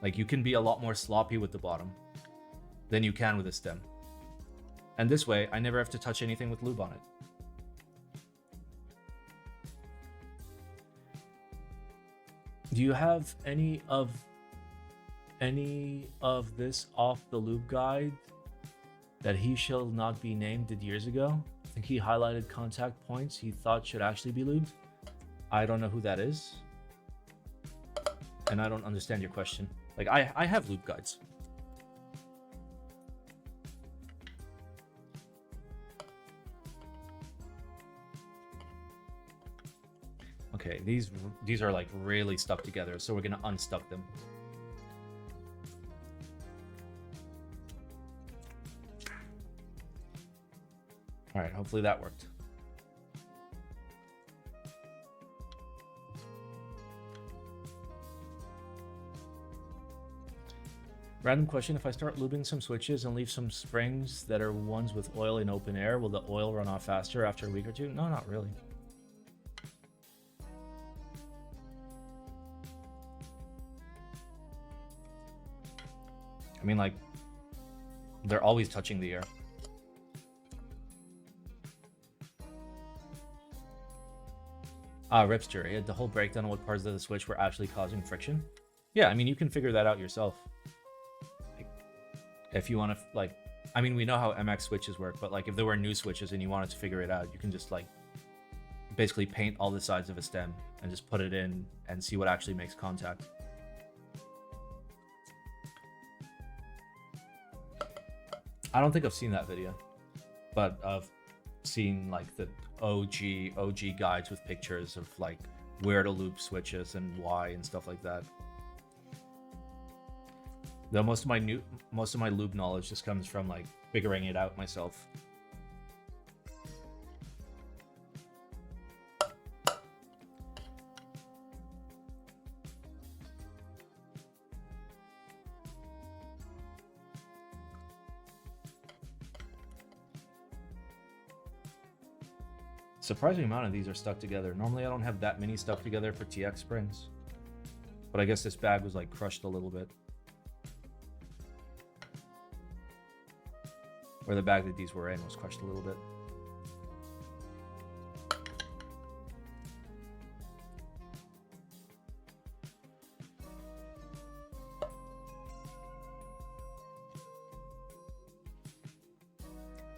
Like, you can be a lot more sloppy with the bottom than you can with a stem. And this way, I never have to touch anything with lube on it. Do you have any of this off the lube guide that he shall not be named did years ago? I think he highlighted contact points he thought should actually be lubed. I don't know who that is. And I don't understand your question. Like, I have lube guides. Okay, these are like really stuck together, so we're gonna unstuck them. All right, hopefully that worked. Random question, if I start lubing some switches and leave some springs that are ones with oil in open air, will the oil run off faster after a week or two? No, not really. I mean, like, they're always touching the air. Ripster, he had the whole breakdown on what parts of the switch were actually causing friction. Yeah, I mean, you can figure that out yourself. Like, if you want to, like, I mean, we know how MX switches work, but like, if there were new switches and you wanted to figure it out, you can just like, basically paint all the sides of a stem and just put it in and see what actually makes contact. I don't think I've seen that video, but seen like the OG guides with pictures of like where to loop switches and why and stuff like that. Though most of my lube knowledge just comes from like figuring it out myself. Surprising amount of these are stuck together. Normally I don't have that many stuck together for TX springs. But I guess this bag was like crushed a little bit. Or the bag that these were in was crushed a little bit.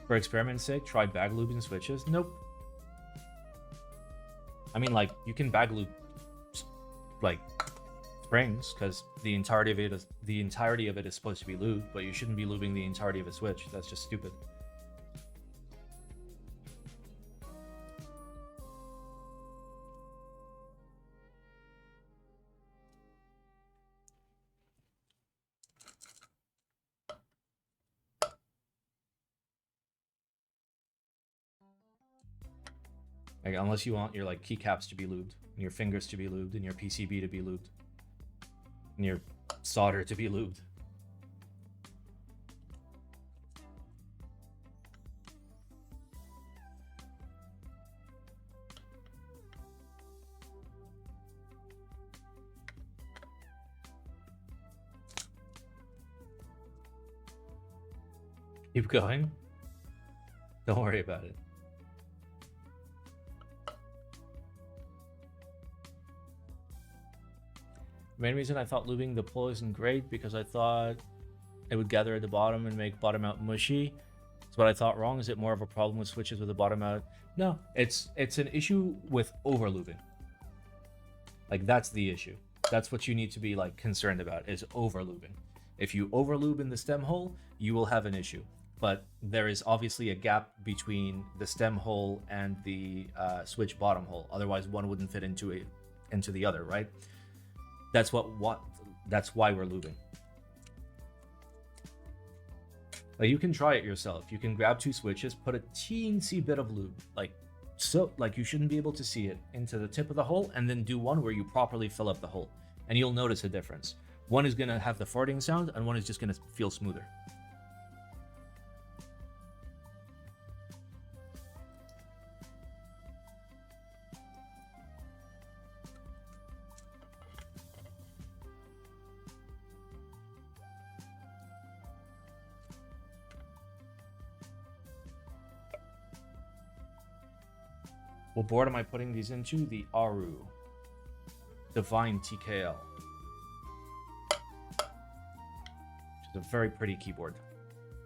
For experiment's sake, try bag lubing switches. Nope. I mean, like, you can bag loop like springs because the entirety of it is supposed to be lubed, but you shouldn't be lubing the entirety of a switch. That's just stupid. Like, unless you want your like keycaps to be lubed, and your fingers to be lubed, and your PCB to be lubed, and your solder to be lubed. Keep going. Don't worry about it. The main reason I thought lubing the pull isn't great because I thought it would gather at the bottom and make bottom out mushy. So what I thought wrong. Is it more of a problem with switches with the bottom out? No, it's an issue with over lubing. Like, that's the issue. That's what you need to be like concerned about, is over lubing. If you over lube in the stem hole, you will have an issue. But there is obviously a gap between the stem hole and the switch bottom hole. Otherwise, one wouldn't fit into the other, right? That's that's why we're lubing. Like, you can try it yourself. You can grab two switches, put a teensy bit of lube, like you shouldn't be able to see it, into the tip of the hole, and then do one where you properly fill up the hole, and you'll notice a difference. One is gonna have the farting sound, and one is just gonna feel smoother. What board am I putting these into? The Aru Divine TKL. Which is a very pretty keyboard.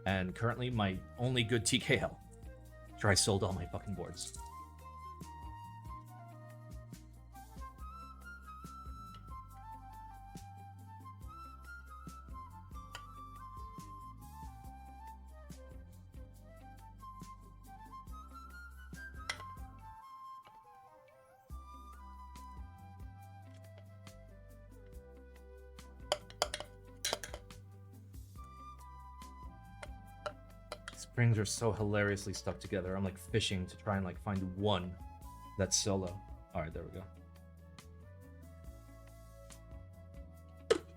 And currently my only good TKL. After I sold all my fucking boards. Springs are so hilariously stuck together. I'm like fishing to try and like find one that's solo. All right, there we go.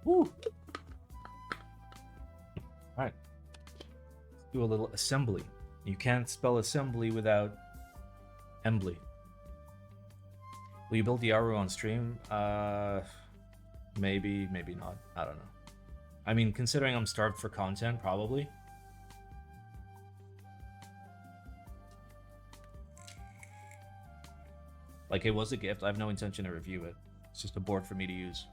Woo! All right, let's do a little assembly. You can't spell assembly without embly. Will you build the Aru on stream? Maybe, maybe not. I don't know. I mean, considering I'm starved for content, probably. Like, it was a gift. I have no intention to review it. It's just a board for me to use.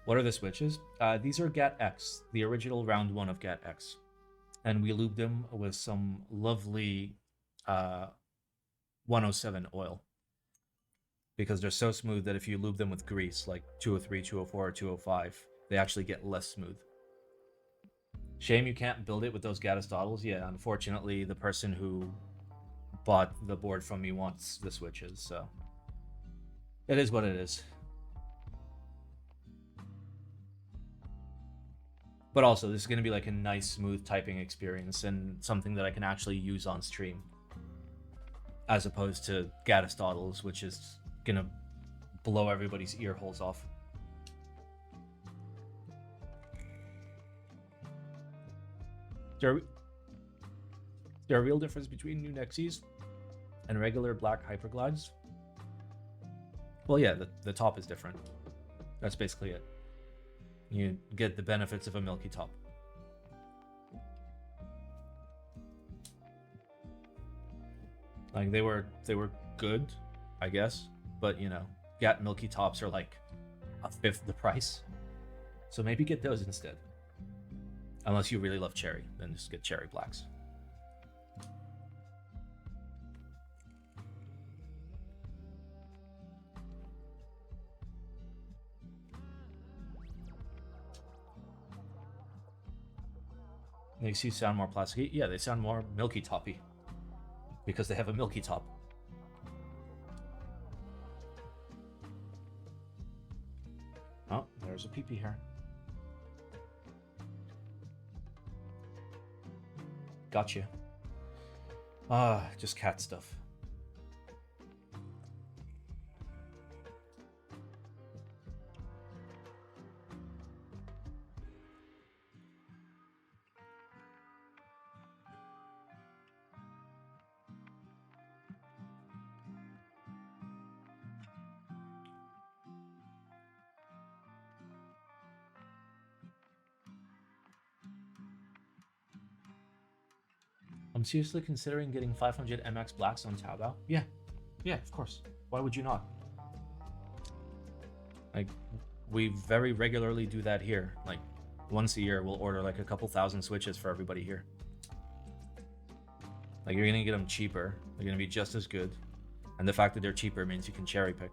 What are the switches? These are GAT-X, the original round one of GAT-X. And we lubed them with some lovely 107 oil. Because they're so smooth that if you lube them with grease, like 203, 204, or 205, they actually get less smooth. Shame you can't build it with those Gatistotles. Yeah, unfortunately, the person who bought the board from me wants the switches, so it is what it is. But also, this is going to be like a nice, smooth typing experience and something that I can actually use on stream, as opposed to Gatistotles, which is going to blow everybody's ear holes off. Is there a real difference between new Nexies and regular black Hyperglides? Well, yeah, the top is different. That's basically it. You get the benefits of a milky top. Like they were good, I guess, but you know, Gat milky tops are like a fifth the price. So maybe get those instead. Unless you really love cherry, then just get cherry blacks. Makes you sound more plasticky. Yeah, they sound more milky toppy because they have a milky top. Oh, there's a pee-pee here. Gotcha. Just cat stuff. I'm seriously considering getting 500 MX blacks on Taobao. Yeah, of course. Why would you not? Like, we very regularly do that here. Like, once a year, we'll order like a couple thousand switches for everybody here. Like, you're gonna get them cheaper. They're gonna be just as good. And the fact that they're cheaper means you can cherry pick.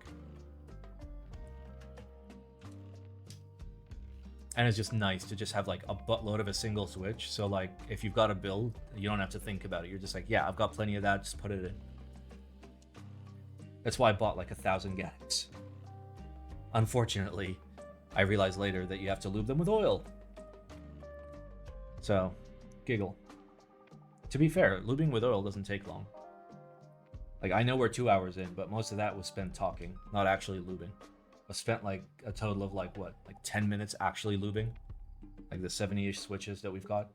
And it's just nice to just have like a buttload of a single switch. So like if you've got a build, you don't have to think about it. You're just like, yeah, I've got plenty of that. Just put it in. That's why I bought like 1,000 Gaddix. Unfortunately, I realized later that you have to lube them with oil. So, giggle. To be fair, lubing with oil doesn't take long. Like I know we're 2 hours in, but most of that was spent talking, not actually lubing. I spent like a total of like 10 minutes actually lubing, like the 70-ish switches that we've got.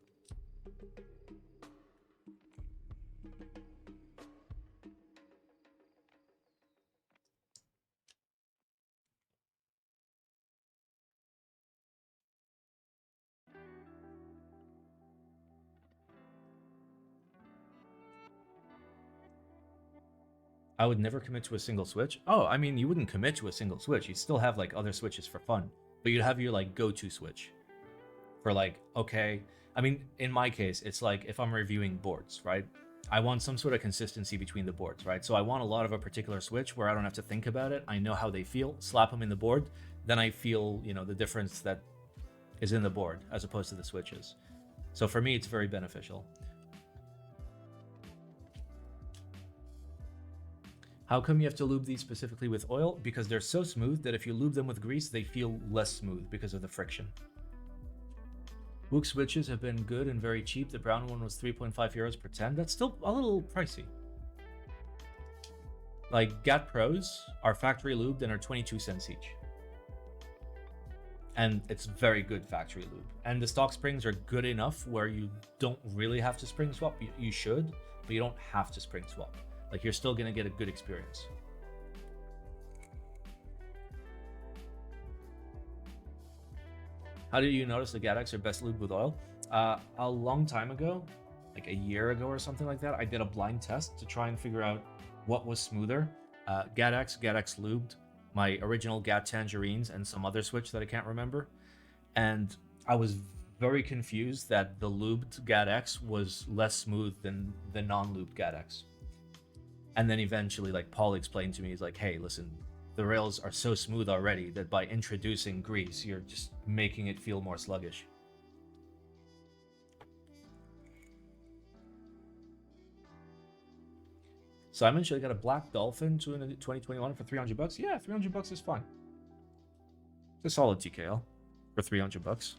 I would never commit to a single switch. Oh, I mean, you wouldn't commit to a single switch. You'd still have like other switches for fun, but you'd have your like go-to switch for like, okay. I mean, in my case, it's like if I'm reviewing boards, right? I want some sort of consistency between the boards, right? So I want a lot of a particular switch where I don't have to think about it. I know how they feel, slap them in the board. Then I feel, you know, the difference that is in the board as opposed to the switches. So for me, it's very beneficial. How come you have to lube these specifically with oil? Because they're so smooth that if you lube them with grease, they feel less smooth because of the friction. Wook switches have been good and very cheap. The brown one was 3.5 euros per 10. That's still a little pricey. Like Gat Pros are factory lubed and are 22 cents each. And it's very good factory lube. And the stock springs are good enough where you don't really have to spring swap. You should, but you don't have to spring swap. Like you're still gonna get a good experience. How did you notice the Gaddix are best lubed with oil? A long time ago, like a year ago or something like that, I did a blind test to try and figure out what was smoother. Gaddix lubed, my original Gat Tangerines, and some other switch that I can't remember. And I was very confused that the lubed Gaddix was less smooth than the non-lubed Gaddix. And then eventually, like Paul explained to me, he's like, hey, listen, the rails are so smooth already that by introducing grease, you're just making it feel more sluggish. Simon, should I get a black dolphin to 2021 for 300 bucks? Yeah, 300 bucks is fine. It's a solid TKL for 300 bucks.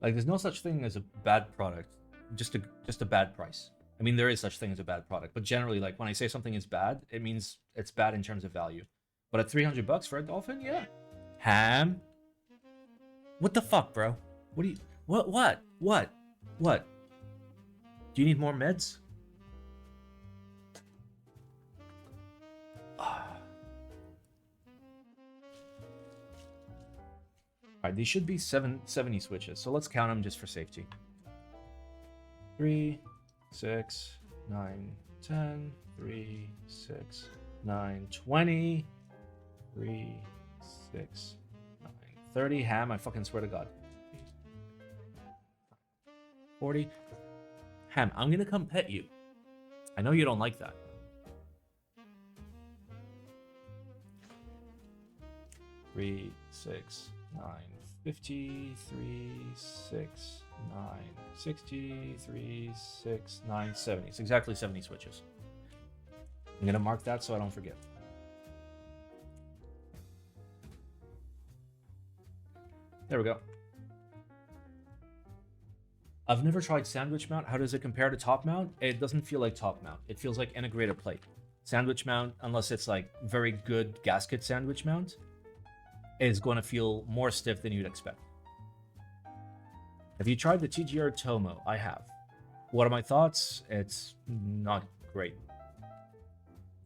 Like, there's no such thing as a bad product, just a bad price. I mean, there is such thing as a bad product, but generally, like, when I say something is bad, it means it's bad in terms of value. But at 300 bucks for a dolphin, yeah. Ham? What the fuck, bro? What do you... What? Do you need more meds? Alright, these should be 70 switches, so let's count them just for safety. 3, 6, 9, 10, 3, 6, 9, 20, 3, 6, 9, 30. Ham, I fucking swear to God. 40. Ham, I'm gonna come pet you. I know you don't like that. Three, 6, 9, 50, 3, 6, 9, 60, 3, 6, 9, 70. It's exactly 70 switches. I'm gonna mark that so I don't forget. There we go. I've never tried sandwich mount. How does it compare to top mount? It doesn't feel like top mount. It feels like integrated plate. Sandwich mount, unless it's like very good gasket sandwich mount, is going to feel more stiff than you'd expect. Have you tried the TGR Tomo? I have. What are my thoughts? It's not great.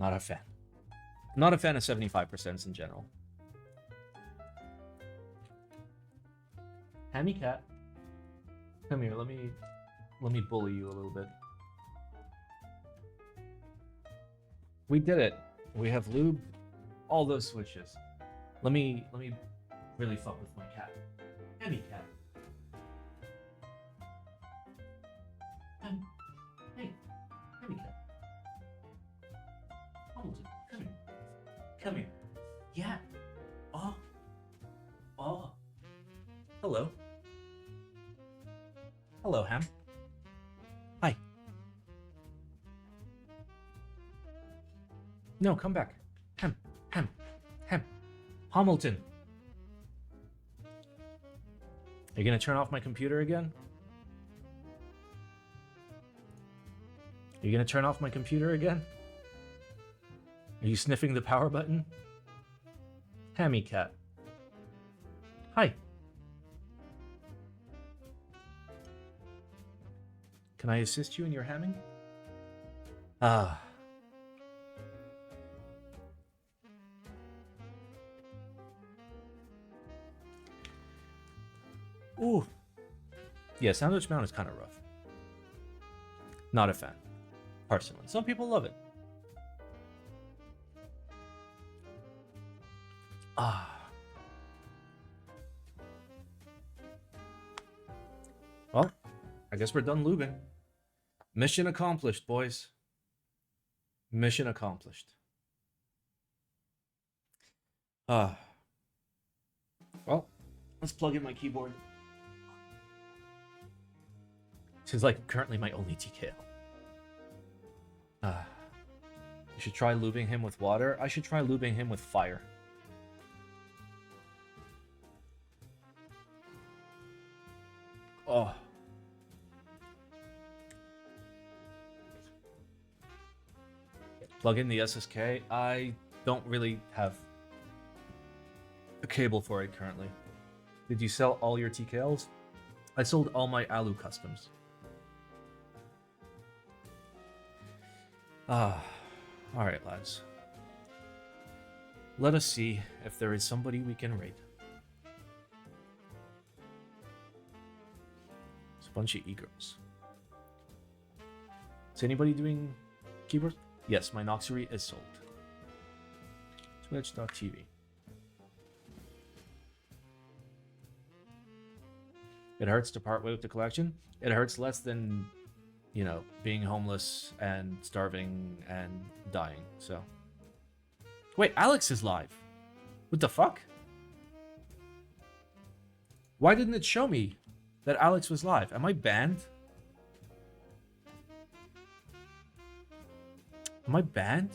Not a fan. Not a fan of 75% in general. Hammy cat. Come here, let me bully you a little bit. We did it. We have lube, all those switches. Let me really fuck with my cat. Hammy cat. Hey, Hammy cat. Hamilton, come here. Come here. Yeah. Oh. Oh. Hello. Hello, Ham. Hi. No, come back. Ham. Hamilton. Are you gonna turn off my computer again? Are you gonna turn off my computer again? Are you sniffing the power button? Hammy cat. Hi. Can I assist you in your hamming? Ah. Ooh. Yeah, sandwich mount is kind of rough. Not a fan, personally. Some people love it. Ah. Well, I guess we're done lubing. Mission accomplished, boys. Mission accomplished. Well, let's plug in my keyboard. This is like currently my only TKL. You should try lubing him with water. I should try lubing him with fire. Oh. Plug in the SSK. I don't really have a cable for it currently. Did you sell all your TKLs? I sold all my Alu customs. Alright, lads. Let us see if there is somebody we can raid. It's a bunch of e-girls. Is anybody doing keyboards? Yes, my Noxery is sold. Twitch.tv. It hurts to part with the collection. It hurts less than, you know, being homeless and starving and dying. So, Wait, Alex is live. What the fuck? Why didn't it show me that Alex was live? Am I banned? Am I banned?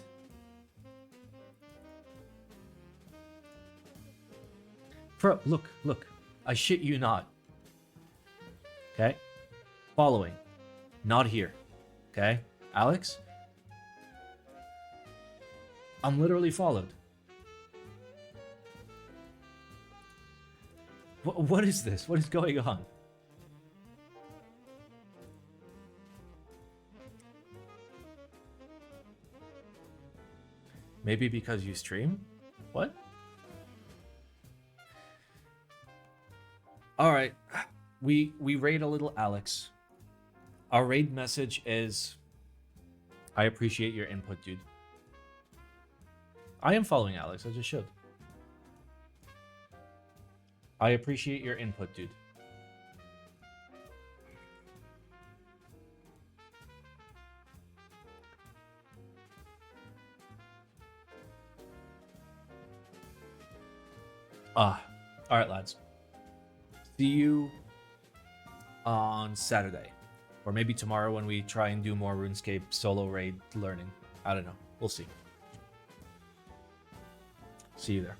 Bro, look. I shit you not. Okay? Following. Not here. Okay? Alex? I'm literally followed. What is this? What is going on? Maybe because you stream? What? All right. We raid a little Alex. Our raid message is, I appreciate your input, dude. I am following Alex. I just should. I appreciate your input, dude. All right, lads. See you on Saturday. Or maybe tomorrow when we try and do more RuneScape solo raid learning. I don't know. We'll see. See you there.